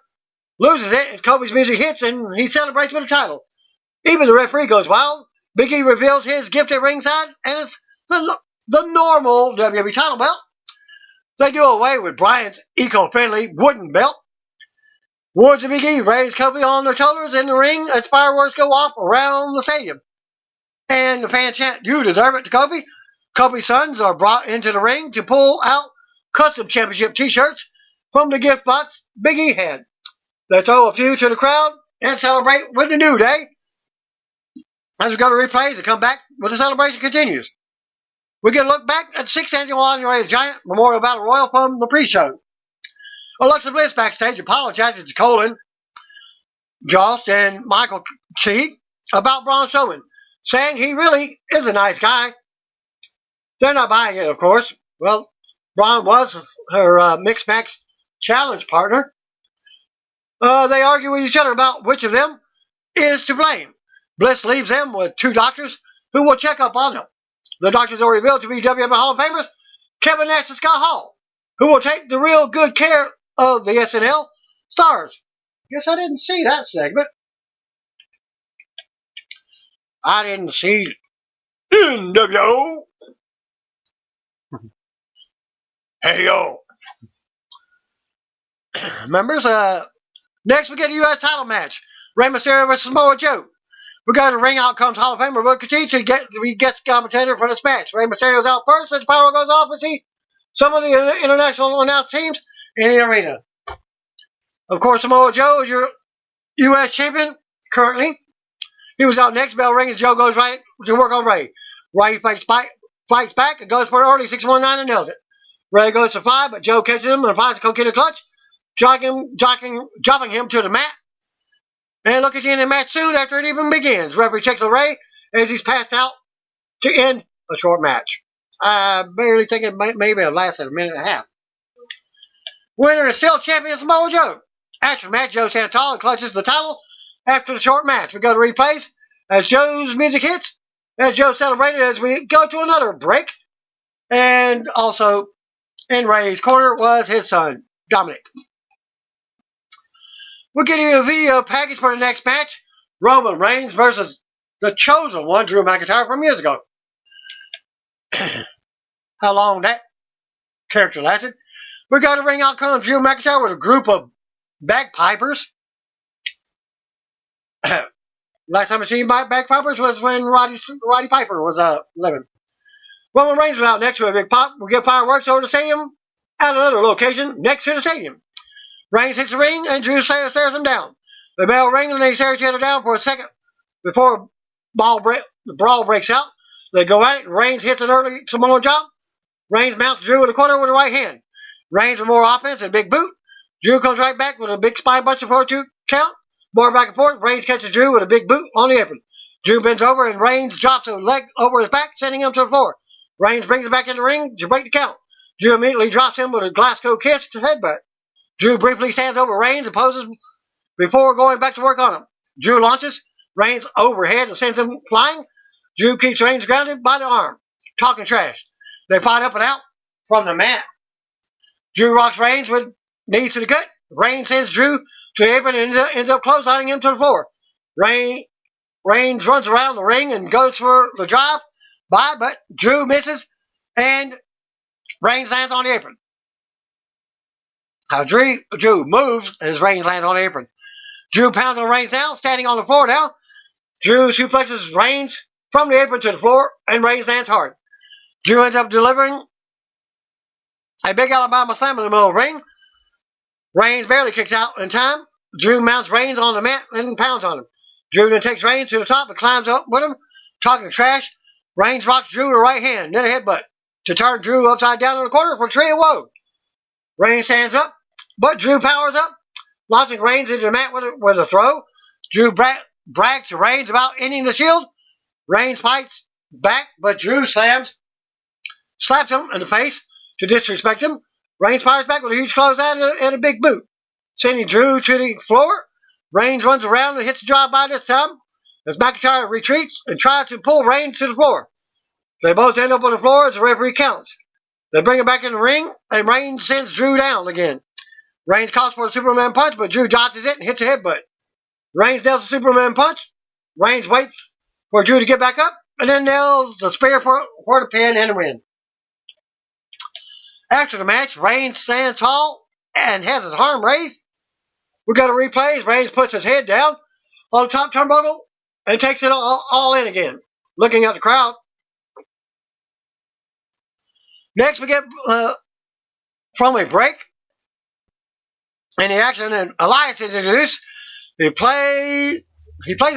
loses it, and Kofi's music hits, and he celebrates with the title. Even the referee goes wild. Big E reveals his gift at ringside, and it's the normal WWE title belt. They do away with Bryan's eco-friendly wooden belt. Woods and Big E raise Kofi on their shoulders in the ring as fireworks go off around the stadium. And the fans chant, "You deserve it," to Kofi. Kofi's sons are brought into the ring to pull out custom championship t-shirts from the gift box Big E had. They throw a few to the crowd and celebrate with the New Day. As we go to replays and come back, where the celebration continues. We get a look back at the 6th annual Andre the Giant Memorial Battle Royal from the pre-show. Alexa Bliss backstage apologizes to Colin, Jost, and Michael Cheek about Braun Strowman, saying he really is a nice guy. They're not buying it, of course. Well, Braun was her mixed match challenge partner. They argue with each other about which of them is to blame. Bliss leaves them with 2 doctors who will check up on them. The doctors are revealed to be WWE Hall of Famers Kevin Nash and Scott Hall, who will take the real good care of the SNL stars. Guess I didn't see that segment. I didn't see NWO. Hey, yo. Members, next we get a U.S. title match. Rey Mysterio versus Samoa Joe. We got a Ring Outcomes Hall of Famer Booker T to be guest commentator for this match. Rey Mysterio's out first as power goes off and see some of the international announced teams in the arena. Of course, Samoa Joe is your U.S. champion currently. He was out next. Bell rings and Joe goes right to work on Rey. Rey fights back and goes for an early 619 and nails it. Rey goes to 5, but Joe catches him and applies a coquina clutch, dropping him to the mat. And look at you in the match soon after it even begins. Referee checks on Rey as he's passed out to end a short match. I barely think it maybe have lasted a minute and a half. Winner is still champion Samoa Joe. After the match, Joe stands tall and clutches the title after the short match. We go to replays as Joe's music hits, as Joe celebrated as we go to another break. And also in Rey's corner was his son, Dominic. We're getting a video package for the next match. Roman Reigns versus the chosen one, Drew McIntyre, from years ago. How long that character lasted. We got a ring outcome Drew McIntyre with a group of bagpipers. Last time I seen bagpipers was when Roddy Piper was living. Roman Reigns was out next to a big pop. We get fireworks over the stadium at another location next to the stadium. Reigns hits the ring and Drew stares him down. The bell rings and they stare each other down for a second before the brawl breaks out. They go at it and Reigns hits an early Samoan drop. Reigns mounts Drew in the corner with the right hand. Reigns with more offense and a big boot. Drew comes right back with a big spine buster for a 2 count. More back and forth. Reigns catches Drew with a big boot on the apron. Drew bends over and Reigns drops a leg over his back, sending him to the floor. Reigns brings him back in the ring to break the count. Drew immediately drops him with a Glasgow kiss to headbutt. Drew briefly stands over Reigns and poses before going back to work on him. Drew launches Reigns overhead and sends him flying. Drew keeps Reigns grounded by the arm, talking trash. They fight up and out from the mat. Drew rocks Reigns with knees to the gut. Reigns sends Drew to the apron and ends up clotheslining him to the floor. Reigns runs around the ring and goes for the drive by, but Drew misses and Reigns lands on the apron. Now Drew moves as Reigns lands on the apron. Drew pounds on Reigns now, standing on the floor now. Drew suplexes Reigns from the apron to the floor, and Reigns lands hard. Drew ends up delivering a big Alabama slam in the middle of the ring. Reigns barely kicks out in time. Drew mounts Reigns on the mat and pounds on him. Drew then takes Reigns to the top and climbs up with him, talking trash. Reigns rocks Drew with a right hand, then a headbutt to turn Drew upside down in the corner for a tree of woe. Reigns stands up, but Drew powers up, launching Reigns into the mat with a throw. Drew brags to Reigns about ending the Shield. Reigns fights back, but Drew slaps him in the face to disrespect him. Reigns fires back with a huge clothesline and a big boot, sending Drew to the floor. Reigns runs around and hits the drive-by this time as McIntyre retreats and tries to pull Reigns to the floor. They both end up on the floor as the referee counts. They bring him back in the ring, and Reigns sends Drew down again. Reigns calls for a Superman punch, but Drew dodges it and hits a headbutt. Reigns nails the Superman punch. Reigns waits for Drew to get back up, and then nails the spear for the pin and the win. After the match, Reigns stands tall and has his arm raised. We got a replay as Reigns puts his head down on the top turnbuckle and takes it all in again, looking at the crowd. Next, we get from a break in the action, and Elias is introduced. He plays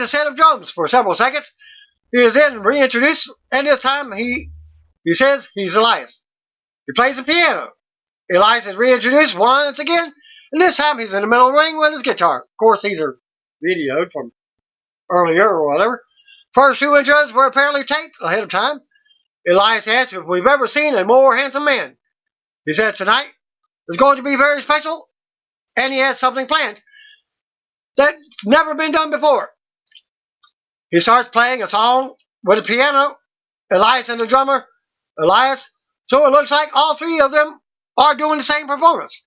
a set of drums for several seconds. He is then reintroduced, and this time he says he's Elias. He plays the piano. Elias is reintroduced once again, and this time he's in the middle of the ring with his guitar. Of course, these are videoed from earlier or whatever. First two intros were apparently taped ahead of time. Elias asks if we've ever seen a more handsome man. He said tonight is going to be very special, and he has something planned that's never been done before. He starts playing a song with a piano, Elias and the drummer, Elias, so it looks like all three of them are doing the same performance.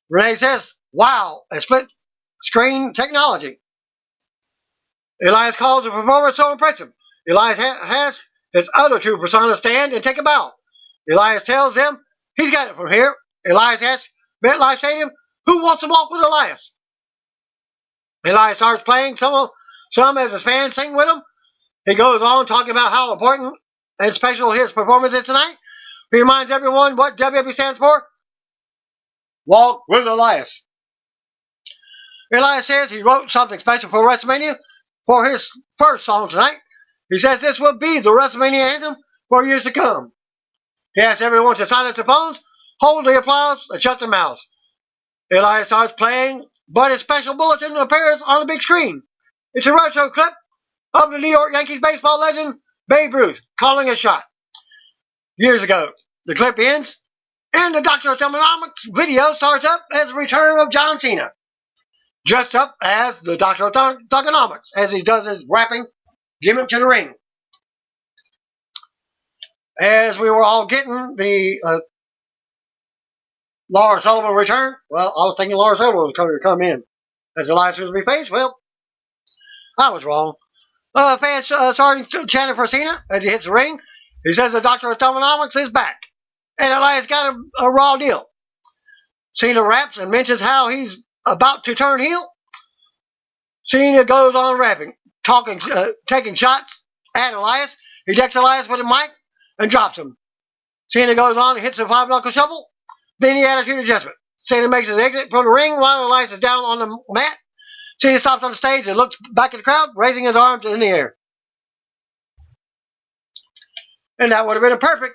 Renee says, wow, a split-screen technology. Elias calls the performance so impressive. Elias has his other two personas stand and take a bow. Elias tells them he's got it from here. Elias asks MetLife Stadium, who wants to walk with Elias? Elias starts playing some as his fans sing with him. He goes on talking about how important and special his performance is tonight. He reminds everyone what WWE stands for. Walk with Elias. Elias says he wrote something special for WrestleMania for his first song tonight. He says this will be the WrestleMania anthem for years to come. He asks everyone to silence their phones, hold the applause, and shut their mouths. Elias starts playing, but his special bulletin appears on the big screen. It's a retro clip of the New York Yankees baseball legend Babe Ruth calling a shot. Years ago, the clip ends, and the Dr. Thugonomics video starts up as the return of John Cena, dressed up as the Dr. Thugonomics as he does his rapping gimmick to the ring. As we were all getting the Lars Sullivan return, well, I was thinking Lars Sullivan was going to come in as Elias was to be faced. Well, I was wrong. Fans starting chanting for Cena as he hits the ring. He says the Dr. Thugonomics is back, and Elias got a raw deal. Cena raps and mentions how he's about to turn heel. Cena goes on rapping, taking shots at Elias. He decks Elias with a mic and drops him. Cena goes on and hits a five-knuckle shuffle. Then the attitude adjustment. Cena makes his exit from the ring while Elias is down on the mat. Cena stops on the stage and looks back at the crowd, raising his arms in the air. And that would have been a perfect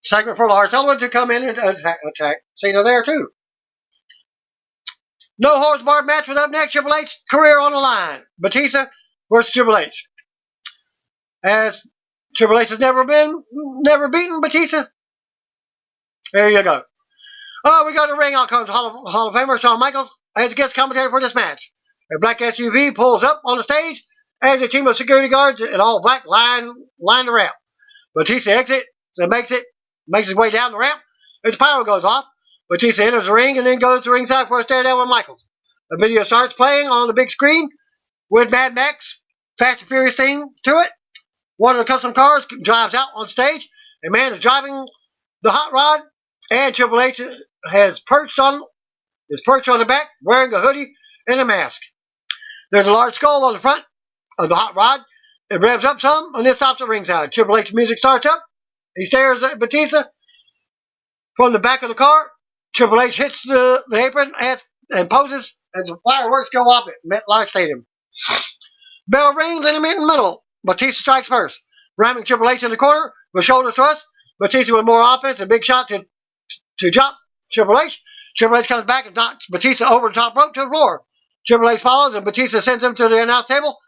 segment for Lars Sullivan to come in and attack Cena there too. No holds barred match was up next. Triple H career on the line. Batista versus Triple H. As Triple H has never beaten Batista. There you go. Oh, we got a ring. Out comes Hall of Famer Shawn Michaels as guest commentator for this match. A black SUV pulls up on the stage as a team of security guards in all black line the ramp. Batista exits and makes his way down the ramp. His power goes off. Batista enters the ring and then goes to ringside for a stare down with Michaels. The video starts playing on the big screen with Mad Max Fast and Furious theme to it. One of the custom cars drives out on stage. A man is driving the hot rod, and Triple H is perched on the back, wearing a hoodie and a mask. There's a large skull on the front of the hot rod. It revs up some, and it stops at ringside. Triple H music starts up. He stares at Batista from the back of the car. Triple H hits the apron and poses as the fireworks go off at MetLife Stadium. Bell rings in the middle. Batista strikes first, ramming Triple H in the corner with shoulder thrust. Batista with more offense and big shot to drop Triple H. Triple H comes back and knocks Batista over the top rope to the floor. Triple H follows and Batista sends him to the announce table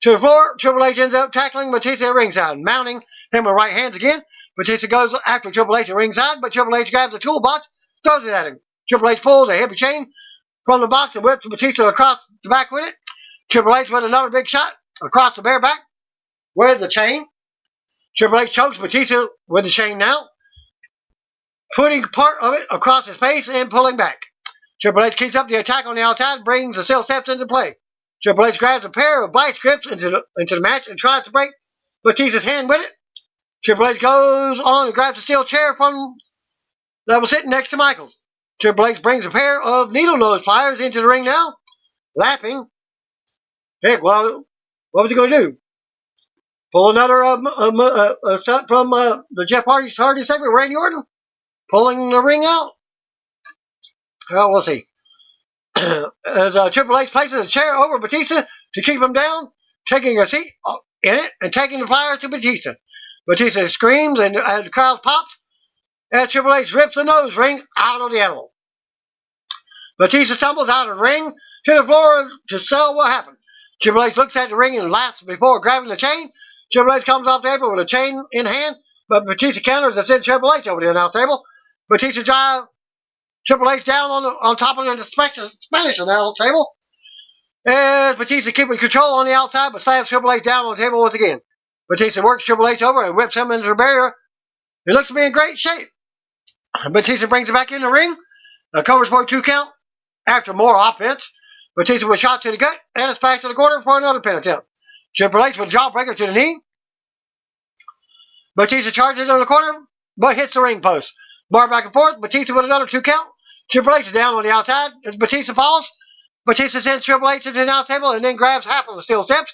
to the floor. Triple H ends up tackling Batista at ringside, mounting him with right hands again. Batista goes after Triple H at ringside, but Triple H grabs the toolbox, throws it at him. Triple H pulls a heavy chain from the box and whips Batista across the back with it. Triple H with another big shot across the bare back. Where's the chain? Triple H chokes Batista with the chain now, putting part of it across his face and pulling back. Triple H keeps up the attack on the outside, brings the steel steps into play. Triple H grabs a pair of vice grips into the match and tries to break Batista's hand with it. Triple H goes on and grabs a steel chair that was sitting next to Michaels. Triple H brings a pair of needle nose pliers into the ring now, laughing. Heck, well, what was he going to do? Pull another stunt from the Jeff Hardy segment, Randy Orton, pulling the ring out. Well, we'll see. As Triple H places a chair over Batista to keep him down, taking a seat in it and taking the pliers to Batista. Batista screams and the crowd pops as Triple H rips the nose ring out of the animal. Batista stumbles out of the ring to the floor to sell what happened. Triple H looks at the ring and laughs before grabbing the chain. Triple H comes off the apron with a chain in hand, but Batista counters and sends Triple H over the announce table. Batista drives Triple H down on top of the Spanish announce table. As Batista keeping control on the outside, but slams Triple H down on the table once again. Batista works Triple H over and whips him into the barrier. He looks to be in great shape. Batista brings it back in the ring. Covers for a 2 count. After more offense, Batista with shots to the gut and is fast in the corner for another pin attempt. Triple H with a jawbreaker to the knee. Batista charges in the corner, but hits the ring post. Bar back and forth. Batista with another 2 count. Triple H is down on the outside. As Batista falls, Batista sends Triple H to the announce table and then grabs half of the steel steps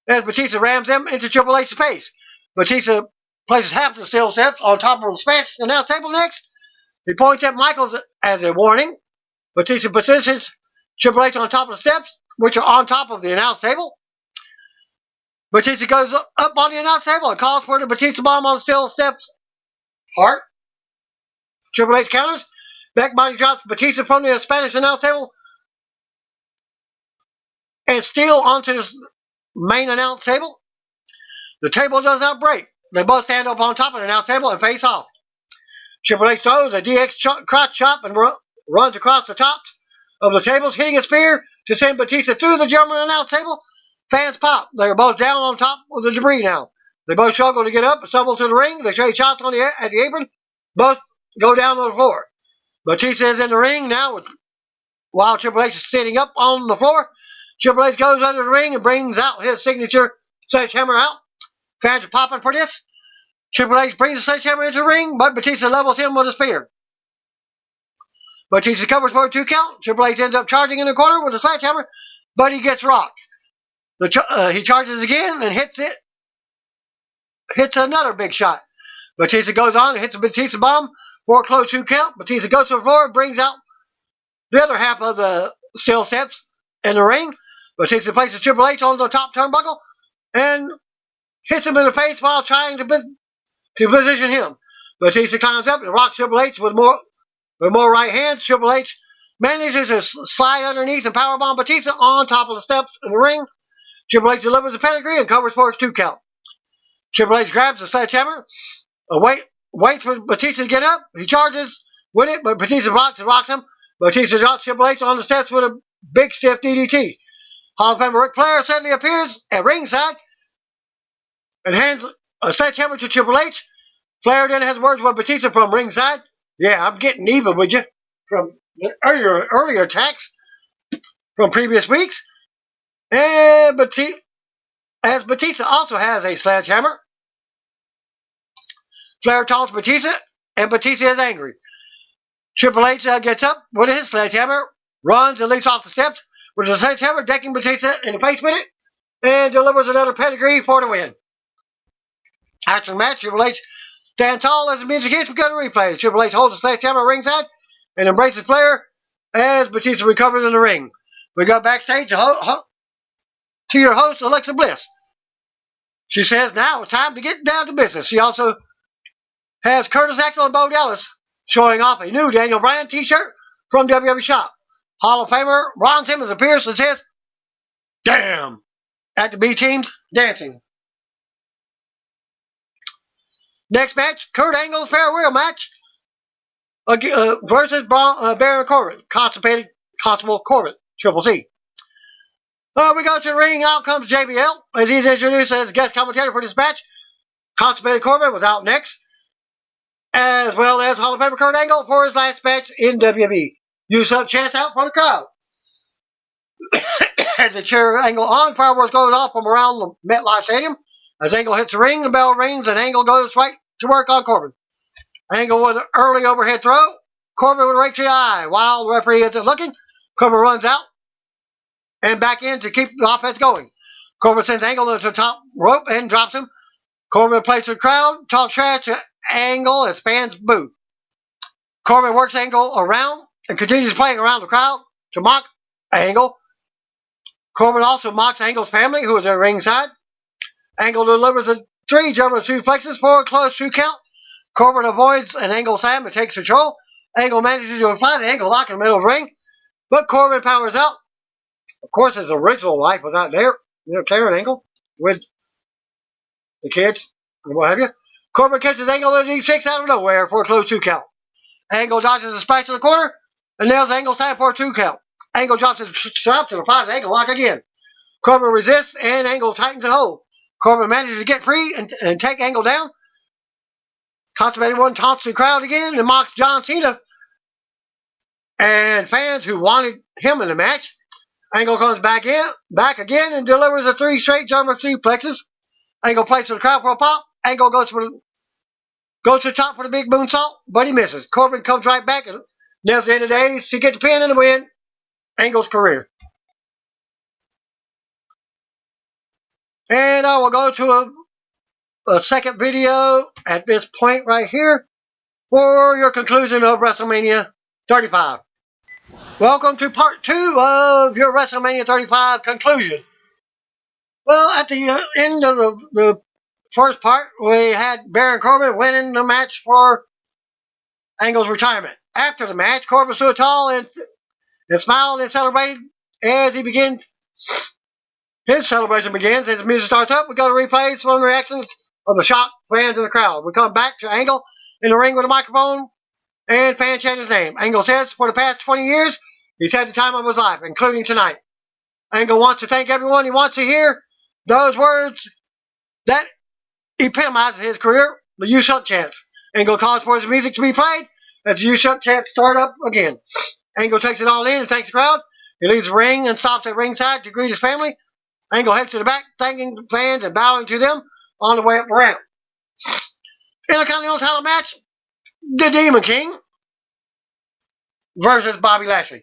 as Batista rams them into Triple H's face. Batista places half of the steel steps on top of the Spanish announce table next. He points at Michaels as a warning. Batista positions Triple H on top of the steps, which are on top of the announce table. Batista goes up on the announce table and calls for the Batista bomb on the steel steps. Heart. Triple H counters. Back body drops Batista from the Spanish announce table and steel onto the main announce table. The table does not break. They both stand up on top of the announce table and face off. Triple H throws a DX crotch chop and runs across the tops of the tables, hitting a spear to send Batista through the German announce table. Fans pop. They are both down on top of the debris now. They both struggle to get up and stumble to the ring. They trade shots at the apron. Both go down on the floor. Batista is in the ring now while Triple H is sitting up on the floor. Triple H goes under the ring and brings out his signature sledgehammer out. Fans are popping for this. Triple H brings the sledgehammer into the ring, but Batista levels him with a spear. Batista covers for a 2 count. Triple H ends up charging in the corner with a sledgehammer, but he gets rocked. He charges again and hits it. Hits another big shot. Batista goes on and hits a Batista bomb for a close 2 count. Batista goes to the floor and brings out the other half of the steel steps in the ring. Batista places Triple H on the top turnbuckle and hits him in the face while trying to position him. Batista climbs up and rocks Triple H with more right hands. Triple H manages to slide underneath and powerbomb Batista on top of the steps in the ring. Triple H delivers a pedigree and covers for his 2 count. Triple H grabs the sledgehammer, waits for Batista to get up. He charges with it, but Batista blocks and rocks him. Batista drops Triple H on the steps with a big stiff DDT. Hall of Famer Ric Flair suddenly appears at ringside and hands a sledgehammer to Triple H. Flair then has words with Batista from ringside. Yeah, I'm getting even with you from the earlier attacks from previous weeks. And Batista also has a sledgehammer. Flair taunts Batista, and Batista is angry. Triple H gets up with his sledgehammer, runs and leaps off the steps with the sledgehammer, decking Batista in the face with it, and delivers another pedigree for the win. After the match, Triple H stands tall as the music hits. We go to replay. Triple H holds the sledgehammer ringside and embraces Flair as Batista recovers in the ring. We go backstage to your host, Alexa Bliss. She says now it's time to get down to business. She also has Curtis Axel and Bo Dallas showing off a new Daniel Bryan t-shirt from WWE Shop. Hall of Famer Ron Simmons appears and says, "Damn," at the B team's dancing. Next match, Kurt Angle's farewell match versus Baron Corbin, Constable Corbin, Triple C. We go to the ring. Out comes JBL as he's introduced as guest commentator for this match. Constipated Corbin was out next, as well as Hall of Famer Kurt Angle for his last match in WWE. Use up chance out for the crowd. As the cheer Angle on, fireworks goes off from around the MetLife Stadium. As Angle hits the ring, the bell rings, and Angle goes right to work on Corbin. Angle with an early overhead throw. Corbin with a right to the eye. While the referee isn't looking, Corbin runs out and back in to keep the offense going. Corbin sends Angle to the top rope and drops him. Corbin plays to the crowd, talks trash to Angle as fans boo. Corbin works Angle around and continues playing around the crowd to mock Angle. Corbin also mocks Angle's family, who is at ringside. Angle delivers 3 German suplexes for a close 2 count. Corbin avoids an Angle slam and takes control. Angle manages to apply the Angle lock in the middle of the ring, but Corbin powers out. Of course, his original wife was out there, Karen Angle, with the kids and what have you. Corbin catches Angle in a D6 out of nowhere for a close 2 count. Angle dodges a splash in the corner and nails Angle's side for a 2 count. Angle drops his chops and applies the Angle lock again. Corbin resists and Angle tightens the hold. Corbin manages to get free and take Angle down. Constipated One taunts the crowd again and mocks John Cena and fans who wanted him in the match. Angle comes back again and delivers 3 straight German suplexes. Angle plays for the crowd for a pop. Angle goes to the top for the big moonsault, but he misses. Corbin comes right back and nails the end of the days to get the pin and the win. Angle's career. And I will go to a second video at this point right here for your conclusion of WrestleMania 35. Welcome to part 2 of your WrestleMania 35 conclusion. Well, at the end of the first part, we had Baron Corbin winning the match for Angle's retirement. After the match, Corbin stood tall and smiled and celebrated as he begins. His celebration begins as the music starts up. We go to replays from the reactions of the shocked fans in the crowd. We come back to Angle in the ring with a microphone and fans chant his name. Angle says, for the past 20 years, he's had the time of his life, including tonight. Angle wants to thank everyone he wants to hear those words that epitomizes his career, the You Suck chants. Angle calls for his music to be played as the You Suck chants start up again. Angle takes it all in and thanks the crowd. He leaves the ring and stops at ringside to greet his family. Angle heads to the back, thanking the fans and bowing to them on the way up the ramp. Intercontinental title match, the Demon King versus Bobby Lashley.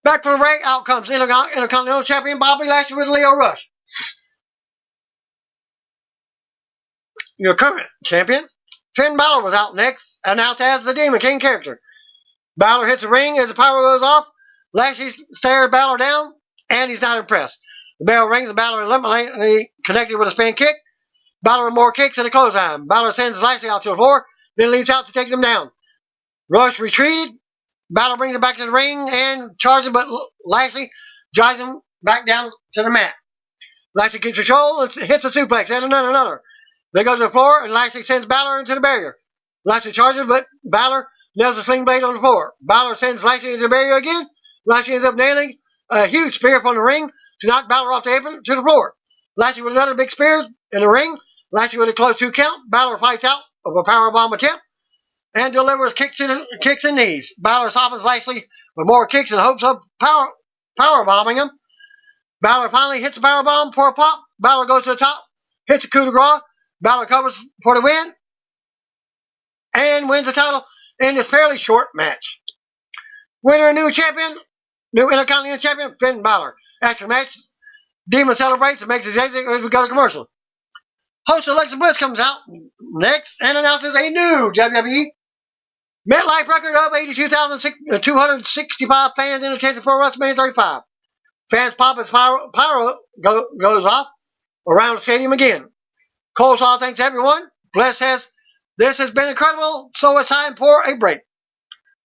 Back from the break, out comes Intercontinental Champion Bobby Lashley with Leo Rush. Your current champion, Finn Balor, was out next, announced as the Demon King character. Balor hits the ring as the power goes off. Lashley stares Balor down, and he's not impressed. The bell rings and Balor eliminates connected with a spin kick. Balor with more kicks and a clothesline. Balor sends Lashley out to the floor, then leads out to take them down. Rush retreated Balor brings him back to the ring and charges, but Lashley drives him back down to the mat. Lashley gets control and hits a suplex and another. They go to the floor and Lashley sends Balor into the barrier. Lashley charges, but Balor nails the sling blade on the floor. Balor sends Lashley into the barrier again. Lashley ends up nailing a huge spear from the ring to knock Balor off the apron to the floor. Lashley with another big spear in the ring. Lashley with a close 2 count. Balor fights out of a powerbomb attempt and delivers kicks and knees. Balor softens Lashley with more kicks in hopes of powerbombing him. Balor finally hits a powerbomb for a pop. Balor goes to the top, hits a coup de grace. Balor covers for the win and wins the title in this fairly short match. Winner and new champion, new Intercontinental Champion, Finn Balor. After the match, Demon celebrates and makes his exit as we go to commercial. Host Alexa Bliss comes out next and announces a new WWE MetLife record of 82,265 fans in attendance for WrestleMania 35. Fans pop as pyro goes off around the stadium again. Coleslaw thanks everyone. Bliss says, "This has been incredible, so it's time for a break."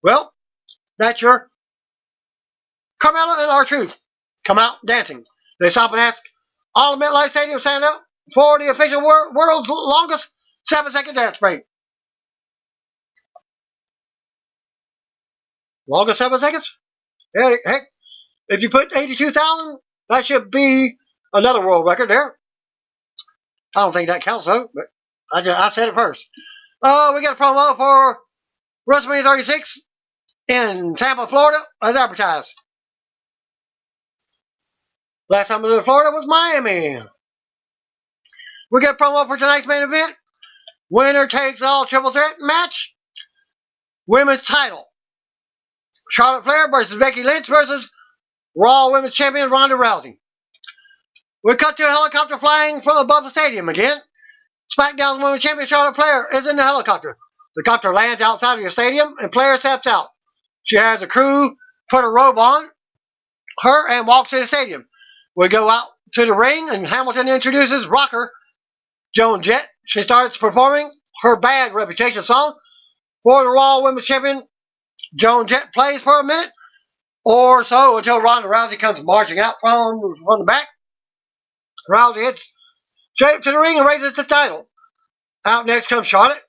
Well, that's your Carmella and R-Truth come out dancing. They stop and ask all of MetLife Stadium to stand up for the official world's longest 7-second dance break. Longest 7 seconds? Heck, if you put 82,000, that should be another world record there. I don't think that counts though, but I said it first. We got a promo for WrestleMania 36 in Tampa, Florida, as advertised. Last time I was in Florida was Miami. We got a promo for tonight's main event. Winner takes all triple threat match. Women's title. Charlotte Flair versus Becky Lynch versus Raw Women's Champion Ronda Rousey. We cut to a helicopter flying from above the stadium again. SmackDown's Women's Champion Charlotte Flair is in the helicopter. The helicopter lands outside of the stadium and Flair steps out. She has a crew put a robe on her and walks in the stadium. We go out to the ring and Hamilton introduces rocker Joan Jett. She starts performing her Bad Reputation song for the Raw Women's Champion. Joan Jett plays for a minute or so until Ronda Rousey comes marching out from the back. Rousey hits straight to the ring and raises the title. Out next comes Charlotte.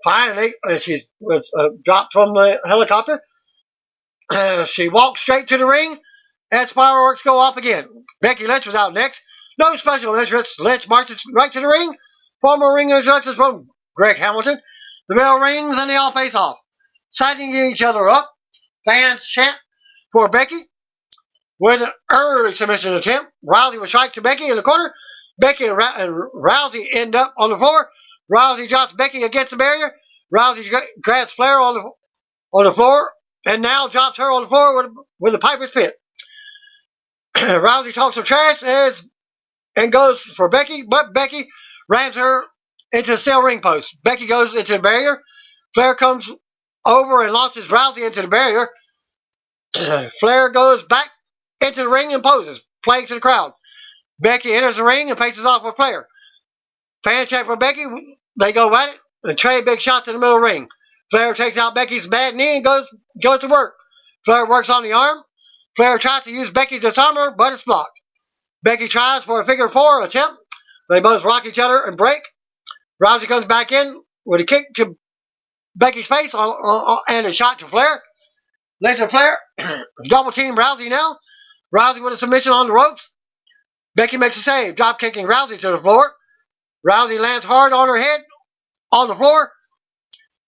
Finally, she was dropped from the helicopter. She walks straight to the ring as fireworks go off again. Becky Lynch was out next. No special entrance. Lynch marches right to the ring. Former ring instructions from Greg Hamilton. The bell rings and they all face off. Sizing each other up. Fans chant for Becky. With an early submission attempt, Rousey was strike to Becky in the corner. Becky and Rousey end up on the floor. Rousey drops Becky against the barrier. Rousey grabs Flair on the floor and now drops her on the floor with a Piper's Pit. Rousey talks some trash and goes for Becky, but Becky rams her into the steel ring post. Becky goes into the barrier. Flair comes over and launches Rousey into the barrier. Flair goes back into the ring and poses, playing to the crowd. Becky enters the ring and faces off with Flair. Fans check for Becky. They go at it and trade big shots in the middle of the ring. Flair takes out Becky's bad knee and goes to work. Flair works on the arm. Flair tries to use Becky's disarmer, but it's blocked. Becky tries for a figure 4 attempt. They both rock each other and break. Rousey comes back in with a kick to Becky's face and a shot to Flair. Later, Flair double team Rousey now. Rousey with a submission on the ropes. Becky makes a save, drop kicking Rousey to the floor. Rousey lands hard on her head on the floor.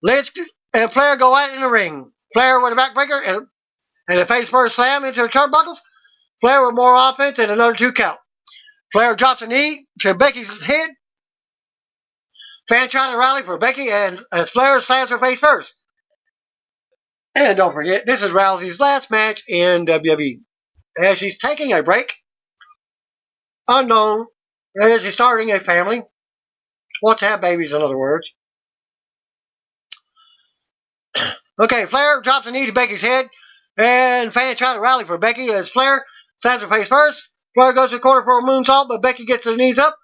Lynch and Flair go at it in the ring. Flair with a backbreaker and a face first slam into the turnbuckles. Flair with more offense and another 2 count. Flair drops a knee to Becky's head. Fans trying to rally for Becky and as Flair slams her face first. And don't forget, this is Rousey's last match in WWE. As she's taking a break, unknown, as she's starting a family, wants to have babies, in other words. Okay, Flair drops a knee to Becky's head, and fans try to rally for Becky as Flair slams her face first. Flair goes to the corner for a moonsault, but Becky gets her knees up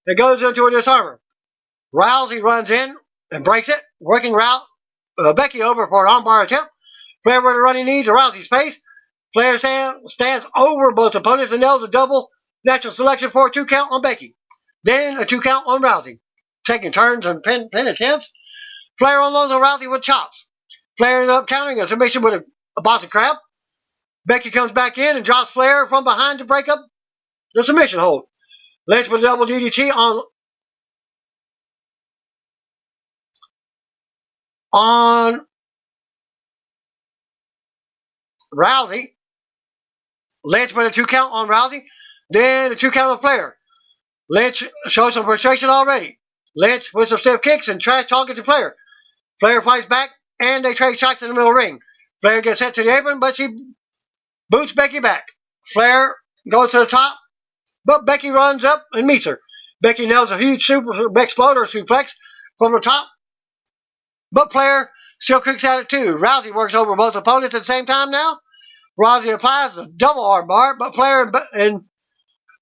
and goes into a disarmer. Rousey runs in and breaks it, working Becky over for an armbar attempt. Flair with a running knee to Rousey's face. Flair stands over both opponents and nails a double natural selection for a 2 count on Becky. Then a 2 count on Rousey. Taking turns and pin attempts. Flair unloads on Rousey with chops. Flair ends up countering a submission with a Boston Crab. Becky comes back in and drops Flair from behind to break up the submission hold. Lynch with a double DDT on Rousey. Lynch with a 2 count on Rousey. Then a 2 count on Flair. Lynch shows some frustration already. Lynch with some stiff kicks and trash talking to Flair. Flair fights back and they trade shots in the middle ring. Flair gets sent to the apron, but she boots Becky back. Flair goes to the top, but Becky runs up and meets her. Becky nails a huge exploder suplex from the top, but Flair still kicks at it too. Rousey works over both opponents at the same time now. Rousey applies a double armbar, but Flair and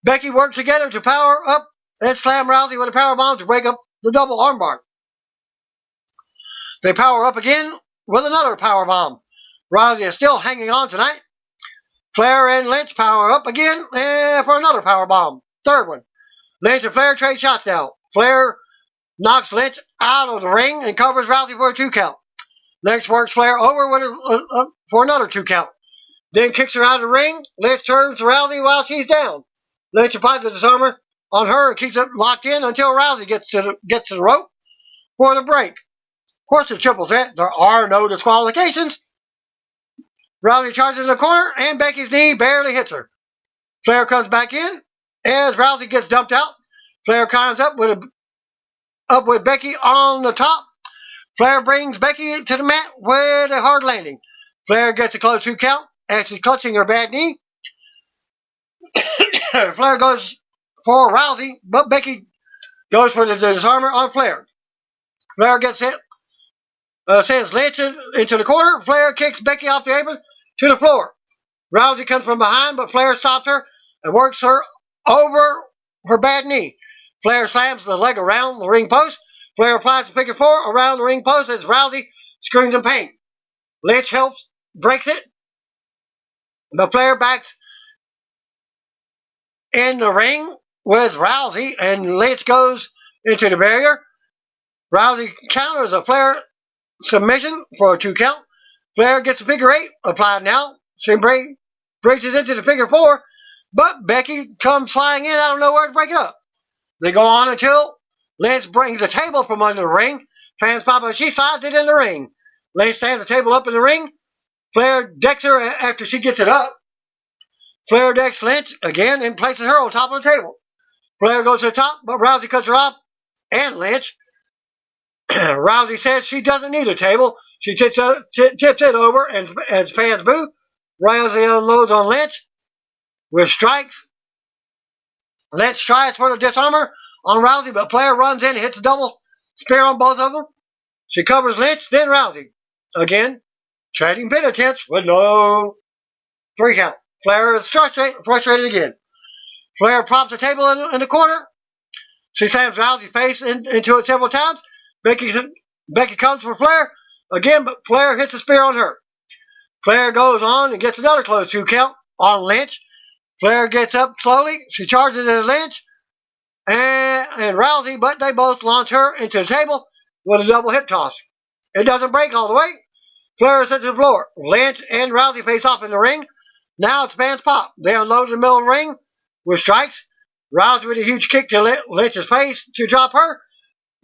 Becky work together to power up and slam Rousey with a powerbomb to break up the double armbar. They power up again with another powerbomb. Rousey is still hanging on tonight. Flair and Lynch power up again for another powerbomb. Third one. Lynch and Flair trade shots now. Flair knocks Lynch out of the ring and covers Rousey for a 2 count. Lynch works Flair over for another 2 count. Then kicks her out of the ring. Lynch turns to Rousey while she's down. Lynch applies the disarmer on her and keeps it locked in until Rousey gets to the rope for the break. Of course, the triple threat, there are no disqualifications. Rousey charges in the corner, and Becky's knee barely hits her. Flair comes back in as Rousey gets dumped out. Flair climbs up with Becky on the top. Flair brings Becky to the mat with a hard landing. Flair gets a close 2 count as she's clutching her bad knee. Flair goes for Rousey, but Becky goes for the disarmer on Flair. Flair gets hit. Sends Lynch into the corner. Flair kicks Becky off the apron to the floor. Rousey comes from behind, but Flair stops her and works her over her bad knee. Flair slams the leg around the ring post. Flair applies the figure 4 around the ring post as Rousey screams in pain. Lynch helps, breaks it, but Flair backs in the ring with Rousey, and Lynch goes into the barrier. Rousey counters a Flair submission for a 2 count. Flair gets a figure 8 applied now. She breaches into the figure 4, but Becky comes flying in out of nowhere to break it up. They go on until Lynch brings a table from under the ring. Fans pop up. She slides it in the ring. Lynch stands the table up in the ring. Flair decks her after she gets it up. Flair decks Lynch again and places her on top of the table. Flair goes to the top, but Rousey cuts her off and Lynch. Rousey says she doesn't need a table. She tips it over, and as fans boo, Rousey unloads on Lynch with strikes. Lynch tries for the disarmer on Rousey, but Flair runs in and hits a double spear on both of them. She covers Lynch, then Rousey. Again, trading pin attempts with no 3 count. Flair is frustrated again. Flair props the table in the corner. She slams Rousey's face into it several times. Becky comes for Flair again, but Flair hits a spear on her. Flair goes on and gets another close 2 count on Lynch. Flair gets up slowly. She charges at Lynch and Rousey, but they both launch her into the table with a double hip toss. It doesn't break all the way. Flair is sent to the floor. Lynch and Rousey face off in the ring. Now it's fans pop. They unload in the middle of the ring with strikes. Rousey with a huge kick to Lynch's face to drop her.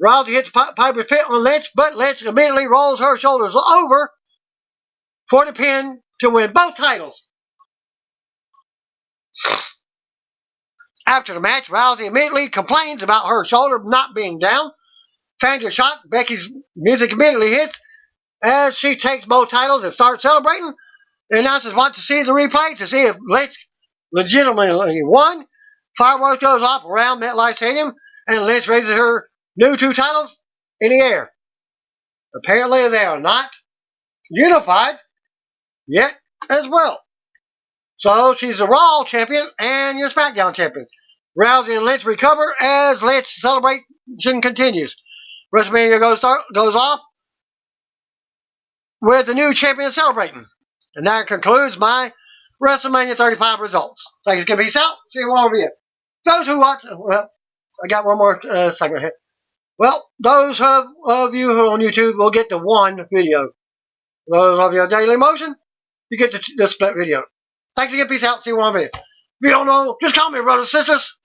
Rousey hits Piper's Pit on Lynch, but Lynch immediately rolls her shoulders over for the pin to win both titles. After the match, Rousey immediately complains about her shoulder not being down. Fans are shocked. Becky's music immediately hits as she takes both titles and starts celebrating. The announcers want to see the replay to see if Lynch legitimately won. Fireworks goes off around MetLife Stadium, and Lynch raises her new 2 titles in the air. Apparently, they are not unified yet as well. So, she's the Raw champion and your SmackDown champion. Rousey and Lynch recover as Lynch celebration continues. WrestleMania goes off with the new champion celebrating. And that concludes my WrestleMania 35 results. Thanks again. Peace out. See you all over here. Those who watch, well, I got one more segment here. Well, those of you who are on YouTube will get the one video. Those of you on Daily Motion, you get the split video. Thanks again. Peace out. See you all over here. If you don't know, just call me, brothers and sisters.